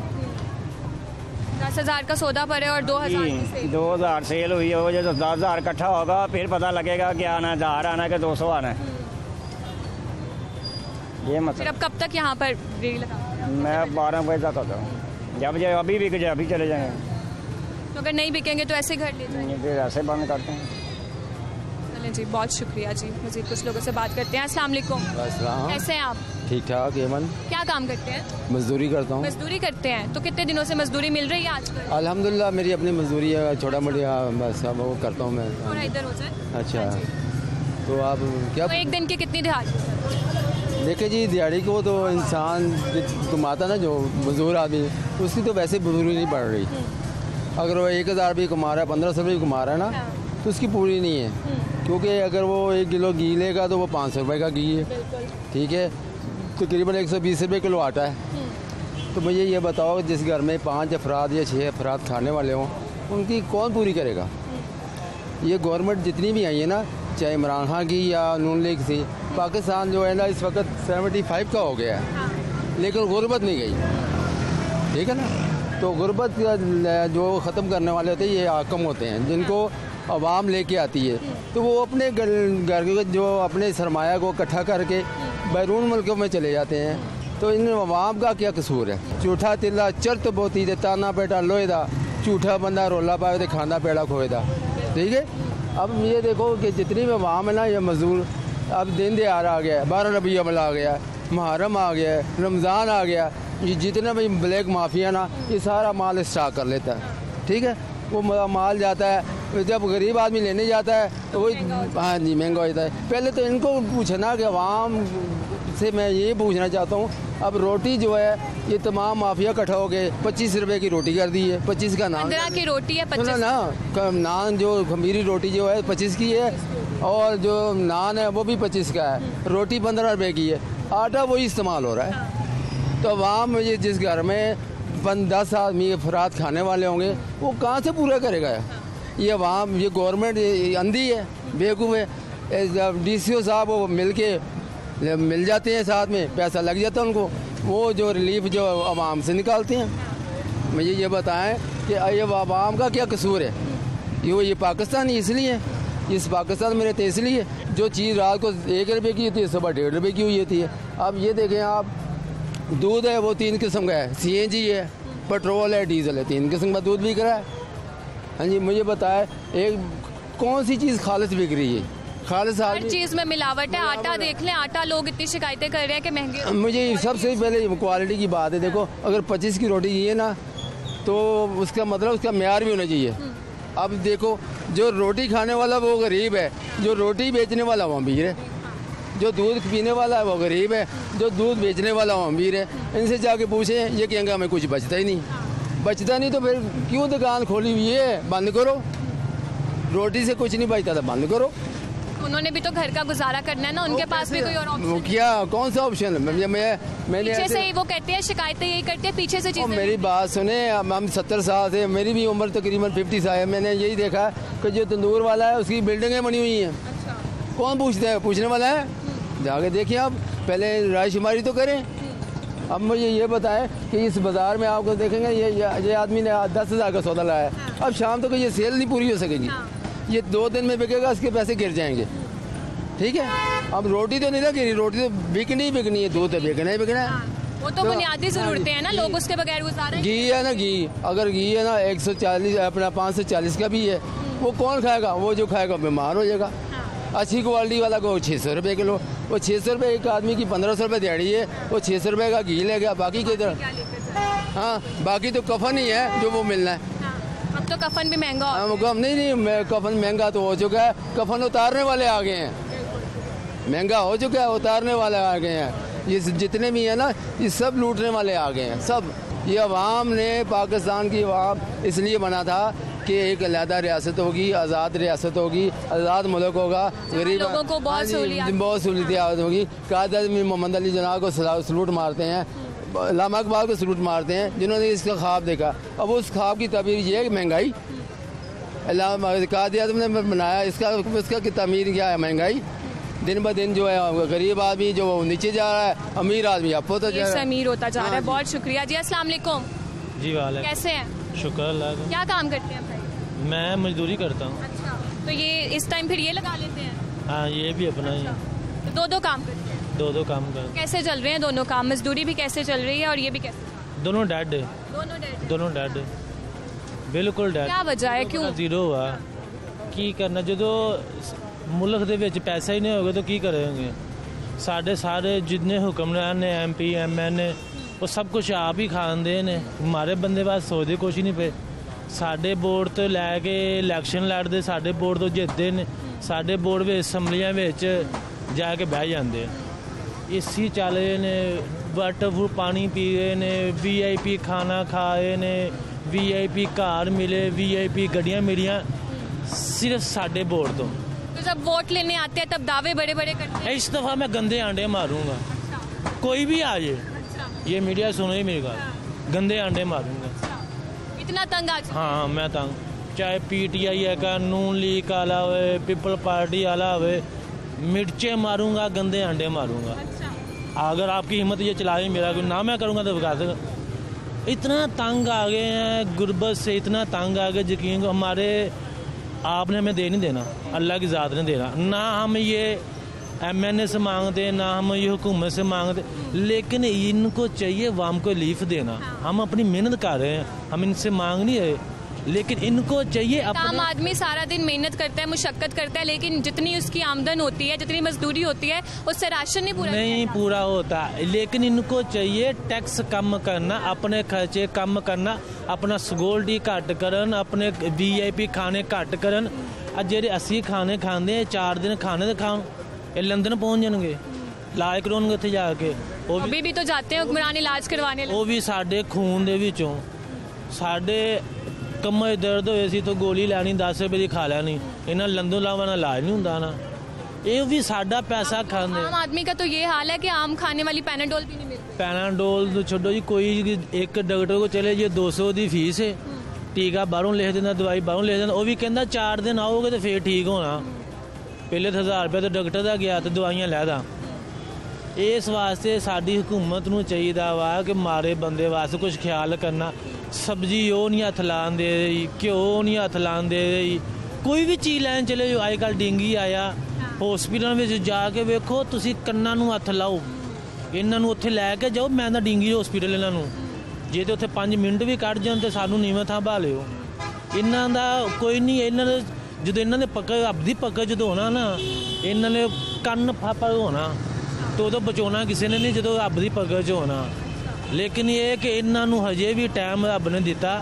10,000 का सौदा पड़े और 2,000 सेल हुई है। वो जो 10,000 इकट्ठा होगा फिर पता लगेगा कि आना 1000 आना कि 200 आना है, ये मतलब। फिर अब कब तक यहाँ पर रेडी लगा? मैं 12 बजे तक आता हूँ। जब जाए अभी बिक जाए अभी चले जाएंगे, तो अगर नहीं बिकेंगे तो ऐसे घर ले जाएंगे? फिर ऐसे बंद करते हैं। चलें जी, बहुत शुक्रिया जी। मज़ीद कुछ लोगों से बात करते हैं। अस्सलाम वालेकुम, कैसे हैं आप? ठीक ठाक एमन। क्या काम करते हैं? मजदूरी करता हूँ। मजदूरी करते हैं, तो कितने दिनों से मजदूरी मिल रही है आजकल? अल्हम्दुलिल्लाह मेरी अपनी मजदूरी है, छोटा मोटा बस अब वो करता हूँ मैं। थोड़ा इधर हो जाए। अच्छा, तो आप क्या तो एक दिन की कितनी दिहाड़ी? देखिए जी, दिहाड़ी को तो इंसान कमाता ना, जो मजदूर आदमी, उसकी तो वैसे मजदूरी नहीं बढ़ रही। अगर वो 1000 भी कमा रहा है, 1500 भी कमा रहा है ना, तो उसकी पूरी नहीं है, क्योंकि अगर वो 1 किलो घी लेगा तो वो 500 रुपये का घी है, ठीक है, तकरीबन 120 रुपये किलो आटा है। तो मुझे ये बताओ, जिस घर में 5 अफराद या 6 अफराद खाने वाले हों, उनकी कौन पूरी करेगा? ये गवर्नमेंट जितनी भी आई है ना, चाहे इमरान खान की या नून लीग से, पाकिस्तान जो है ना इस वक्त 75 का हो गया है, लेकिन गुर्बत नहीं गई, ठीक है ना। तो गुर्बत जो ख़त्म करने वाले होते हैं ये हाकम होते हैं, जिनको अवाम लेके आती है, तो वो अपने घर जो अपने सरमाया को इकट्ठा करके बैरून मुल्कों में चले जाते हैं। तो इन अवाम का क्या कसूर है? झूठा तिल्ला चरत बोती दे ताना पेटा लोहे दा, झूठा बंदा रोला पाए तो खाना पेड़ा खोए दा, ठीक है। अब ये देखो कि जितनी भी अवाम है ना, ये मजदूर, अब दिन दहाड़ आ गया है, 12 रबी अव्वल आ गया, मुहर्रम आ गया, रमज़ान आ गया, ये जितना भी ब्लैक माफिया ना, ये सारा माल स्टॉक कर लेता है, ठीक है। वो माल जाता है, जब गरीब आदमी लेने जाता है तो वही, हाँ जी, महंगा होता है। पहले तो इनको पूछना कि अवाम से मैं ये पूछना चाहता हूँ, अब रोटी जो है ये तमाम माफिया इकट्ठा हो गए, 25 रुपये की रोटी कर दी है, 25 का नान, 15 की रोटी है, 25 ना नान, जो खमीरी रोटी जो है 25 की है, और जो नान है वो भी 25 का है, रोटी 15 रुपये की है, आटा वही इस्तेमाल हो रहा है। तो अवाम ये जिस घर में 10 आदमी अफराद खाने वाले होंगे, वो कहाँ से पूरा करेगा? ये अवाम, ये गवर्नमेंट अंधी है, बेवकूफ़ है। DCO साहब वो मिल जाते हैं, साथ में पैसा लग जाता है उनको, वो जो रिलीफ जो अवाम से निकालते हैं। मुझे ये बताएं कि ये अवाम का क्या कसूर है? ये पाकिस्तानी इसलिए, इस पाकिस्तान में रहते इसलिए, जो चीज़ रात को 1 रुपये की होती है सुबह 1.5 रुपये की हुई होती है। अब ये देखें आप, दूध है वो 3 किस्म का है, CNG है, पेट्रोल है, डीजल है, 3 किस्म का दूध बिक रहा है। हाँ जी, मुझे बताए एक कौन सी चीज़ खालिस बिक रही है? खालिस हर चीज़ में मिलावट है। आटा देख लें, आटा लोग इतनी शिकायतें कर रहे हैं कि महंगे। मुझे सबसे पहले क्वालिटी की बात है। देखो, अगर 25 की रोटी ये ना, तो उसका मतलब उसका म्यार भी होना चाहिए। अब देखो, जो रोटी खाने वाला वो गरीब है, जो रोटी बेचने वाला वो अमीर है, जो दूध पीने वाला है वो गरीब है, जो दूध बेचने वाला वो अमीर है। इनसे जाके पूछें, ये कहेंगे हमें कुछ बचता ही नहीं। बचता नहीं तो फिर क्यों दुकान खोली हुई है? बंद करो। रोटी से कुछ नहीं बचता था, बंद करो। उन्होंने भी तो घर का गुजारा करना है ना, उनके पास भी कोई और ऑप्शन क्या? कौन सा ऑप्शन है? मैंने पीछे से वो कहते हैं, शिकायतें यही करते हैं, पीछे से चीजें। मेरी बात सुने, हम 70 साल से, मेरी भी उम्र तकरीबन 50 साल है। मैंने यही देखा कि जो तंदूर वाला है उसकी बिल्डिंगें बनी हुई हैं। कौन पूछता है? पूछने वाला है? जाके देखिए आप, पहले रायशुमारी तो करें। अब मुझे ये बताएं कि इस बाज़ार में आपको देखेंगे, ये आदमी ने 10,000 का सौदा लाया है, अब शाम तक ये सेल नहीं पूरी हो सकेगी। ये 2 दिन में बिकेगा, इसके पैसे गिर जाएंगे, ठीक है। अब रोटी तो नहीं ना गिरी, रोटी तो बिकनी है, दूध तो बिकना ही बिकना है। वो तो बुनियादी जरूरतें हैं ना, लोग उसके बगैर गुजारा। घी है ना, घी अगर घी है ना 140 अपना 540 का भी है, वो कौन खाएगा? वो जो खाएगा बीमार हो जाएगा। अच्छी क्वालिटी वाला को 600 रुपये किलो, वो 600 रुपये एक आदमी की 1500 रुपये दिहाड़ी है, वो 600 रुपये का घी ले गया, बाकी के इधर, हाँ बाकी तो कफन ही है जो वो मिलना है। अब तो कफन भी महंगा हो गया। नहीं, कफन महंगा तो हो चुका है, कफन उतारने वाले आ गए हैं, महंगा हो चुका है, उतारने वाले आ गए हैं। ये जितने भी हैं ना, ये सब लूटने वाले आ गए हैं, सब। ये अवाम ने, पाकिस्तान की अवाम इसलिए बना था कि एक अलहदा रियासत होगी, आज़ाद रियासत होगी, आज़ाद मुल्क होगा, गरीब लोगों को बहुत सहूलियत होगी। कायद मोहम्मद अली जना को सलूट मारते हैं, अल्लामा इकबाल को सलूट मारते हैं, जिन्होंने इसका ख्वाब देखा। अब उस ख्वाब की तबीर ये है कि महंगाई, कायद ने बनाया इसका की तमीर क्या है? महंगाई। दिन ब दिन जो है गरीब आदमी जो नीचे जा रहा है, अमीर आदमी अब होता जा रहा है, अमीर होता जा रहा है। बहुत शुक्रिया जी। अस्सलाम वालेकुम जी। वाले कैसे हैं? शुक्र अल्लाह का। क्या काम करते हैं भाई? मैं मजदूरी करता हूँ। अच्छा, तो ये इस टाइम फिर ये लगा लेते हैं? हाँ, ये भी अपना ही। दो काम करते हैं? दो काम कर। कैसे चल रहे हैं दोनों काम? मजदूरी भी कैसे चल रही है और ये भी कैसे? दोनों डेड है। दोनों डेड बिल्कुल डेड। क्या वजह है, क्यों? जीरो हुआ की करना जो मुल्क दे विच पैसा ही नहीं होगा तो की करेंगे। सारे जितने हुक्मरान ने MP MN वो सब कुछ आप ही खाते ने, हमारे बंदे बात सोचते कुछ नहीं पे। साढ़े बोर्ड तो लैके इलैक्शन लड़ते, साढ़े बोर्ड तो जितते ने, साढ़े बोर्ड में असैम्बलियां जाके बह जाते इसी चल रहे ने, वाटर पानी पी रहे ने, VIP खाना खा रहे ने, VIP कार मिले, VIP गड्डियां मिलियां, सिर्फ साढ़े बोर्ड तो जब वोट लेने आते हैं तब दावे बड़े बड़े करते हैं। इस दफ़ा मैं गंदे आंडे मारूंगा। कोई भी आ जाए, ये मीडिया सुनो ही मेरी बात, गंदे आंडे मारूंगा। इतना तंग आ? हाँ, मैं तंग, चाहे PTI है का, नून लीग वाला हो, पीपल पार्टी वाला हो, मिर्चे मारूंगा, गंदे आंडे मारूंगा। अगर आपकी हिम्मत ये चला मेरा ना मैं करूँगा तो बता देगा। इतना तंग आ गए हैं गुर्बत से, इतना तंग आ गए, यकीन हमारे आपने हमें दे नहीं देना, अल्लाह की ज़ात ने देना। ना हम ये MNA से मांगते, ना हम ये हुकूमत से मांगते, लेकिन इनको चाहिए वाम को लीफ देना। हम अपनी मेहनत कर रहे हैं, हम इनसे मांग नहीं रहे, लेकिन इनको चाहिए। आम आदमी सारा दिन मेहनत करता है, मुशक्कत करता है, लेकिन जितनी उसकी आमदन होती है, जितनी मजदूरी होती है, उससे राशन नहीं पूरा होता। लेकिन इनको चाहिए टैक्स कम करना, अपने खर्चे कम करना, अपना सिक्योरिटी घट करन, अपने VIP खाने घट करन। जेडे 80 खाने खाते 4 दिन खाने तो खान, ये लंदन पहुँच जाएंगे, इलाज करवाएंगे उत्थे जाके। अभी भी तो जाते हैं हुक्मरान इलाज करवाने, वो भी साढ़े खून दे विचों, साढ़े कमर दर्द होए सी तो गोली लैनी 10 रुपए की खा लैनी, इन्हें लंदन लावा इलाज नहीं होंदा ना, ये भी साडा पैसा खाते। आम आदमी का तो ये हाल है कि आम खाने वाली पैनाडोल भी नहीं मिलती। पैनाडोल तो छोड़ो जी, कोई एक डॉक्टर को चले जी 200 की फीस है, टीका बाहरों लिख देना, दवाई बाहरों लिख देना, वो भी कहता 4 दिन आओगे तो फिर ठीक होना। पहले 1000 रुपये तो डॉक्टर का गया तो दवाइयां लैदा। इस वास्ते साडी हुकूमत नूं चाहिदा वा कि मारे बंदे वास्ते कुछ ख्याल करना। सब्जी ਉਹ नहीं हथ लान दे रही, घ्यो नहीं हथ लान दे रही, कोई भी चीज़ लैन चले जो अजकल डेंगी आया, हॉस्पिटल में जाके वेखो तुसी कन्ना नूं हथ लाओ, इन्हां नूं उत्थे लैके जाओ, मैं ना डेंगी हॉस्पिटल इन्हां नूं जे तो उत्थे 5 मिनट भी कट जान तो सानू नीवें थां बहा लिओ। इन्हां दा कोई नहीं, इन्हां दे जदों इन्हां दे पकड़ अपनी पकड़ जदों होना ना, इन्हां ने कन्न फापा होना तो उदों बचाउणा किसी ने नहीं, जदों रब दी पकड़ च होना। लेकिन ये कि इन्हां नूं हजे भी टाइम रब ने दिता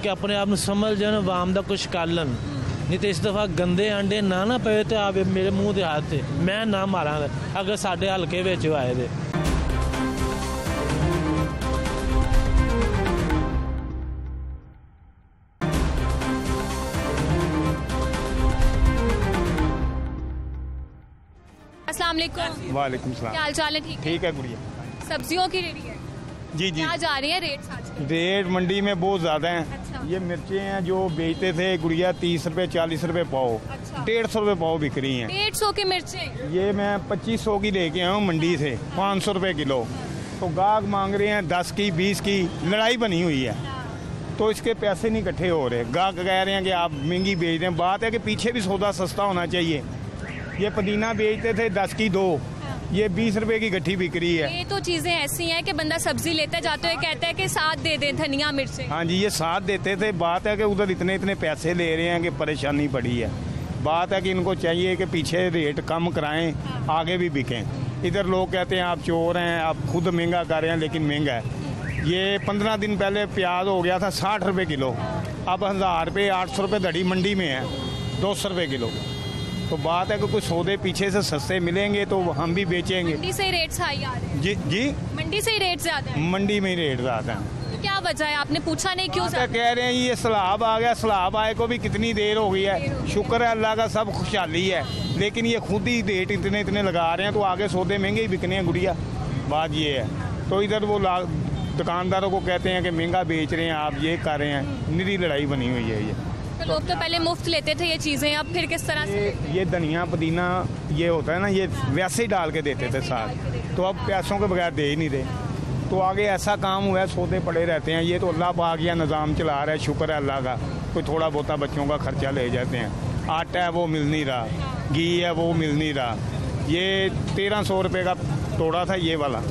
कि अपने आप नूं समझ जान, वाम दा कुछ कर लन, नहीं तो इस दफ़ा गंदे आंडे ना पे तो आप मेरे मूँह के हाथ से मैं ना मारांगा अगर साडे हल्के विच आए दे। अस्सलाम वालेकुम। वालेकुम सलाम। क्या हाल चाल है? ठीक है गुड़िया। सब्जियों की रेडी है? जी क्या जा रही है रेट? रेट मंडी में बहुत ज़्यादा हैं। अच्छा। ये मिर्चें हैं जो बेचते थे गुड़िया 30 रुपए 40 रुपए पाव। अच्छा। 150 रुपए पाव बिक रही हैं। 150 की मिर्चें? ये मैं 2500 की लेके आया हूँ मंडी से, 500 रुपए किलो। तो गाहक मांग रहे हैं 10 की 20 की, लड़ाई बनी हुई है तो इसके पैसे नहीं इकट्ठे हो रहे। गाहक कह रहे हैं कि आप महंगी बेच रहे हैं। बात है कि पीछे भी सौदा सस्ता होना चाहिए। ये पुदीना बेचते थे 10 की 2, ये 20 रुपए की गट्ठी बिक रही है। ये तो चीजें ऐसी हैं कि बंदा सब्जी लेता जाते हुए कहता है कि साथ दे दें धनिया मिर्चें। हाँ जी, ये साथ देते थे। बात है कि उधर इतने पैसे ले रहे हैं कि परेशानी पड़ी है। बात है कि इनको चाहिए कि पीछे रेट कम कराएं, आगे भी बिकें। इधर लोग कहते हैं आप चोर हैं, आप खुद महंगा कर रहे हैं, लेकिन महंगा है। ये 15 दिन पहले प्याज हो गया था 60 रुपये किलो, अब 1000 रुपये 800 रुपये धड़ी मंडी में है, 200 रुपये किलो। तो बात है कि कुछ सौदे पीछे से सस्ते मिलेंगे तो हम भी बेचेंगे। मंडी से रेट हाई आ रहे हैं? जी मंडी से ही रेट ज्यादा है? मंडी में ही रेट ज्यादा है। तो क्या वजह है, आपने पूछा नहीं क्यों? कह रहे हैं ये सैलाब आ गया, सैलाब आए को भी कितनी देर हो गई है। शुक्र है अल्लाह का, सब खुशहाली है, लेकिन ये खुद ही रेट इतने लगा रहे हैं तो आगे सौदे महंगे ही बिकने हैं गुड़िया। बात ये है। तो इधर वो दुकानदारों को कहते हैं कि महंगा बेच रहे हैं आप, ये कर रहे हैं। निरी लड़ाई बनी हुई है ये। तो लोग तो पहले मुफ्त लेते थे ये चीजें, अब फिर किस तरह से? ये धनिया पुदीना ये होता है ना, ये वैसे ही डाल के देते थे साथ, तो अब पैसों के बगैर दे ही नहीं रहे। तो आगे ऐसा काम हुआ है, सौदे पड़े रहते हैं। ये तो अल्लाह पाक या निज़ाम चला रहा है, शुक्र है अल्लाह का। कोई थोड़ा बहुता बच्चों का खर्चा ले जाते हैं। आटा है वो मिल नहीं रहा, घी है वो मिल नहीं रहा, ये 1300 रुपये का तोड़ा था ये वाला,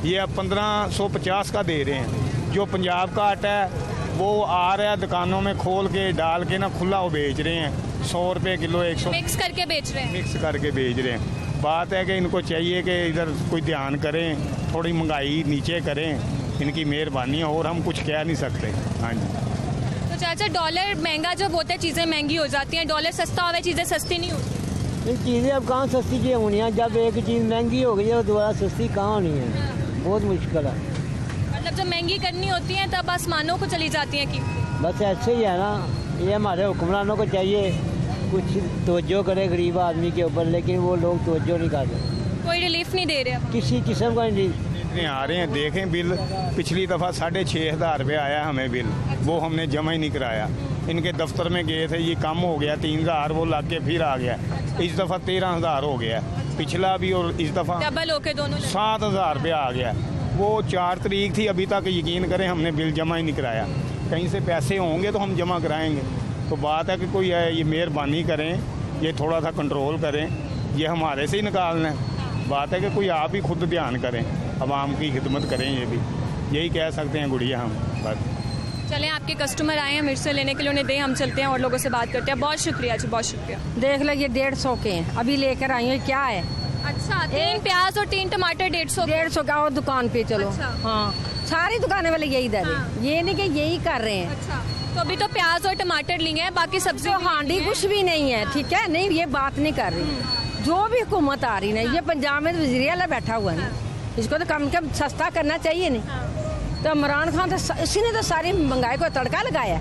ये अब 1550 का दे रहे हैं। जो पंजाब का आटा है वो आ रहा है दुकानों में खोल के डाल के ना खुला वो बेच रहे हैं 100 रुपये किलो, 100 मिक्स करके बेच रहे हैं। मिक्स करके बेच रहे हैं। बात है कि इनको चाहिए कि इधर कोई ध्यान करें, थोड़ी महंगाई नीचे करें, इनकी मेहरबानी है और हम कुछ कह नहीं सकते। हाँ जी। तो चाचा डॉलर महंगा जब होता है चीज़ें महंगी हो जाती हैं, डॉलर सस्ता होवे चीज़ें सस्ती नहीं होती। ये चीज़ें अब कहाँ सस्ती की होनी है, जब एक चीज़ महंगी हो गई है तो दोबारा सस्ती कहाँ होनी है, बहुत मुश्किल है। मतलब जब महंगी करनी होती है तब आसमानों को चली जाती हैं कीमतें। बस ऐसे ही है ना, ये हमारे हुक्मरानों को चाहिए कुछ तवज्जो करे गरीब आदमी के ऊपर, लेकिन वो लोग तवज्जो नहीं कर रहे, कोई रिलीफ नहीं दे रहे, किसी किस्म का नहीं। इतने आ रहे हैं, देखें बिल, पिछली दफ़ा 6500 रुपये आया हमें बिल, वो हमने जमा ही नहीं कराया। इनके दफ्तर में गए थे, ये कम हो गया 3000, वो ला के फिर आ गया। इस दफ़ा 13000 हो गया, पिछला भी और इस दफ़ा डबल होके दोनों 7000 रुपये आ गया। वो 4 तारीख थी, अभी तक यकीन करें हमने बिल जमा ही नहीं कराया। कहीं से पैसे होंगे तो हम जमा कराएंगे। तो बात है कि कोई ये मेहरबानी करें, ये थोड़ा सा कंट्रोल करें, ये हमारे से ही निकालना है। बात है कि कोई आप ही खुद ध्यान करें, आवाम की खिदमत करें, ये भी यही कह सकते हैं गुड़िया हम। बस चलें, आपके कस्टमर आए हैं मिर्च लेने के लिए, उन्हें दें, हम चलते हैं और लोगों से बात करते हैं। बहुत शुक्रिया जी, बहुत शुक्रिया। देख लो ये 150 के हैं, अभी लेकर आई हूँ, क्या है। अच्छा, 3 प्याज और 3 टमाटर 150 का और दुकान पे चलो। अच्छा। हाँ, सारी दुकानें वाले यही दर है, ये नहीं कि यही कर रहे हैं। अच्छा, तो अभी तो प्याज और टमाटर लिए हैं, बाकी सब्जी तो हांडी कुछ भी नहीं है, ठीक है, नहीं ये बात नहीं कर रही। जो भी हुकूमत आ रही ना, ये पंजाब में वज़ीर आला बैठा हुआ है ना, इसको तो कम से कम सस्ता करना चाहिए नहीं। तो इमरान खान तो इसी ने तो सारी महंगाई को तड़का लगाया।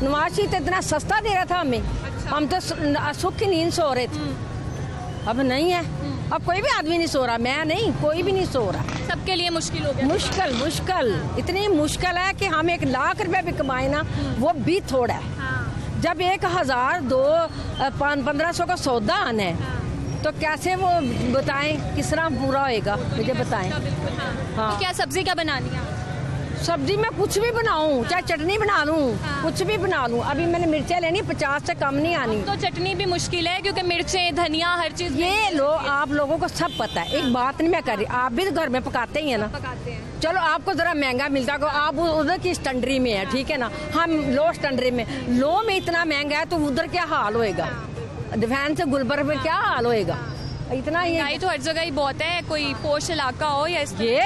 नवाज शरीफ तो इतना सस्ता दे रहा था हमें, हम तो सुख की नींद सो रहे थे, अब नहीं है। अब कोई भी आदमी नहीं सो रहा, मैं नहीं, कोई भी नहीं सो रहा। सबके लिए मुश्किल हो गया। मुश्किल इतनी मुश्किल है कि हम 1 लाख रुपए भी कमाए ना, वो भी थोड़ा है। जब 1000, 1500 का सौदा आना है तो कैसे वो बताएं, किस तरह पूरा होएगा, मुझे बताएं। हाँ। तो क्या सब्जी क्या बनानी है? सब्जी में कुछ भी बनाऊं, चाहे चटनी बना लूं, कुछ भी बना लूं। अभी मैंने मिर्चें लेनी, 50 से कम नहीं आनी। तो चटनी भी मुश्किल है क्योंकि मिर्चें, धनिया, हर चीज। ये लो, आप लोगों को सब पता है, एक बात नहीं मैं कर रही, आप भी तो घर में पकाते ही है ना। पकाते हैं। चलो आपको जरा महंगा मिलता है, आप उधर की स्टैंडरी में है, ठीक है ना, हम लो स्टैंडरी में, लो में इतना महंगा है तो उधर क्या हाल होएगा, डिफेंस से गुलबर्ग में क्या हाल होएगा। इतना ये तो हर जगह ही बहुत है, कोई पोश इलाका हो या ये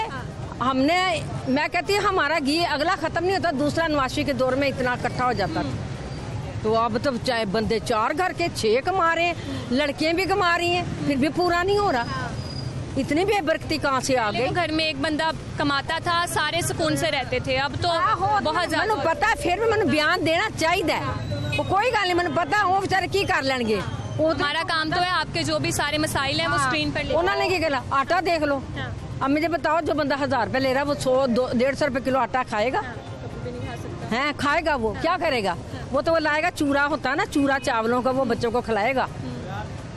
हमने, मैं कहती हूँ हमारा घी अगला खत्म नहीं होता, दूसरा नवाशी के दौर में इतना इकट्ठा हो जाता था। तो अब तो चाहे बंदे 4 घर के 6 कमा रहे हैं, लड़कियां भी कमा रही हैं, फिर भी पूरा नहीं हो रहा। इतनी बेबरकती कहाँ से आ गई। घर में एक बंदा कमाता था, सारे सुकून से रहते थे, अब तो बहुत ज्यादा। मैंने पता, फिर भी मैंने बयान देना चाहिए, वो कोई गल नहीं, मैंने पता वो बेचारे की कर लेंगे। हमारा काम तो है आपके जो भी सारे मसाइल हैं वो स्क्रीन पर ले। उन्होंने क्या कहा, आटा देख लो। अब मुझे बताओ, जो बंदा 1000 रुपए ले रहा है वो 100-150 रुपए किलो आटा खाएगा? हैं, खाएगा वो, क्या करेगा? वो तो वो लाएगा, चूरा होता है ना, चूरा चावलों का, वो बच्चों को खिलाएगा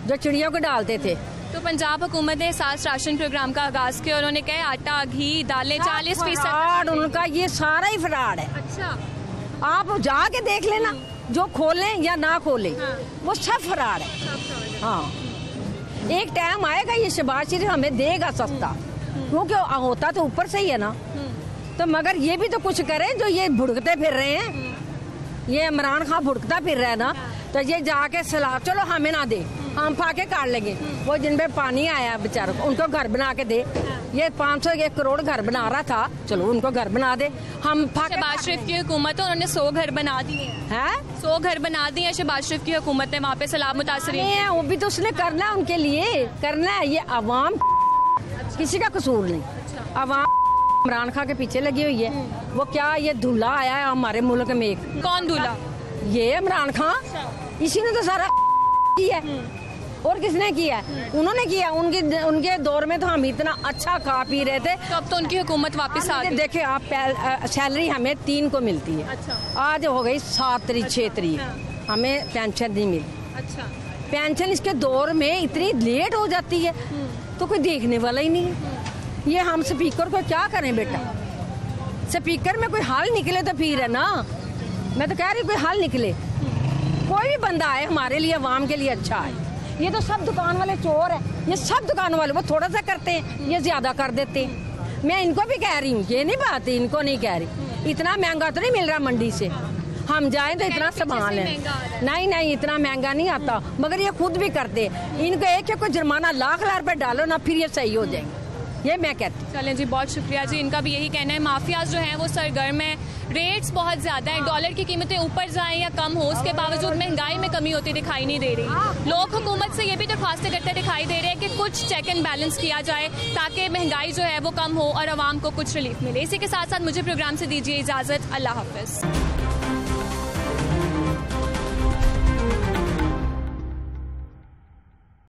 जो चिड़ियों को डालते थे। तो पंजाब हुकूमत ने 7 राशन प्रोग्राम का आगाज किया, उन्होंने कहा आटा, घी, दालें 40% उनका ये सारा ही फ्रॉड है। अच्छा, आप जाके देख लेना, जो खोलें या ना खोलें, वो सब फ्रॉड है। हाँ, एक टाइम आएगा ये शहबाज शरीफ हमें देगा सस्ता, क्योंकि होता तो ऊपर से ही है ना। तो मगर ये भी तो कुछ करें, जो ये भुड़कते फिर रहे हैं, ये इमरान खान भुड़कता फिर रहा है ना, तो ये जाके सलाह, चलो हमें ना दे, हम फाके काट लेंगे। वो जिन पे पानी आया बेचारों को, उनको घर बना के दे। ये 501 करोड़ घर बना रहा था, चलो उनको घर बना दे। हम शहबाज शरीफ की हुकूमत है, उन्होंने 100 घर बना दिए हैं। 100 घर बना दिए हैं शहबाज शरीफ की हुकूमत ने, वहाँ पे सैलाब मुतासर है। वो भी तो उसने करना है, उनके लिए करना है। ये अवाम किसी का कसूर नहीं, अवाम इमरान खान के पीछे लगी हुई है। वो क्या, ये दूल्हा आया है हमारे मुल्क में, एक कौन दूल्हा? ये इमरान खान, इसी ने तो सारा किया है। और किसने किया? उन्होंने किया। उनके दौर में तो हम इतना अच्छा खा पी रहे थे, तो अब तो उनकी हुकूमत वापस आ गई। देखिए आप, सैलरी हमें 3 को मिलती है। अच्छा। आज हो गई 7 तारीख, 6 तारीख, हमें पेंशन नहीं मिली। अच्छा। पेंशन इसके दौर में इतनी लेट हो जाती है तो कोई देखने वाला ही नहीं है। ये हम स्पीकर को क्या करें बेटा? स्पीकर में कोई हल निकले तो फिर है ना, मैं तो कह रही कोई हल निकले, कोई भी बंदा आए हमारे लिए, अवाम के लिए अच्छा है। ये तो सब दुकान वाले चोर है, ये सब दुकान वाले वो थोड़ा सा करते हैं, ये ज्यादा कर देते हैं। मैं इनको भी कह रही हूँ, ये नहीं बात है, इनको नहीं कह रही। इतना महंगा तो नहीं मिल रहा मंडी से, हम जाएं तो इतना सामान है। नहीं इतना महंगा नहीं आता, मगर ये खुद भी करते। इनको एक को जुर्माना लाख रुपए डालो ना, फिर ये सही हो जाएंगे, ये मैं कहती। चलें जी, बहुत शुक्रिया जी। इनका भी यही कहना है, माफियाज जो हैं वो सरगर्म है, रेट्स बहुत ज़्यादा हैं, डॉलर की कीमतें ऊपर जाएं या कम हो, उसके बावजूद महंगाई में कमी होती दिखाई नहीं दे रही। लोग हुकूमत से ये भी दरख्वास्तें करते दिखाई दे रहे हैं कि कुछ चेक एंड बैलेंस किया जाए ताकि महंगाई जो है वो कम हो और आवाम को कुछ रिलीफ मिले। इसी के साथ साथ मुझे प्रोग्राम से दीजिए इजाज़त। अल्लाह हाफ़िज़।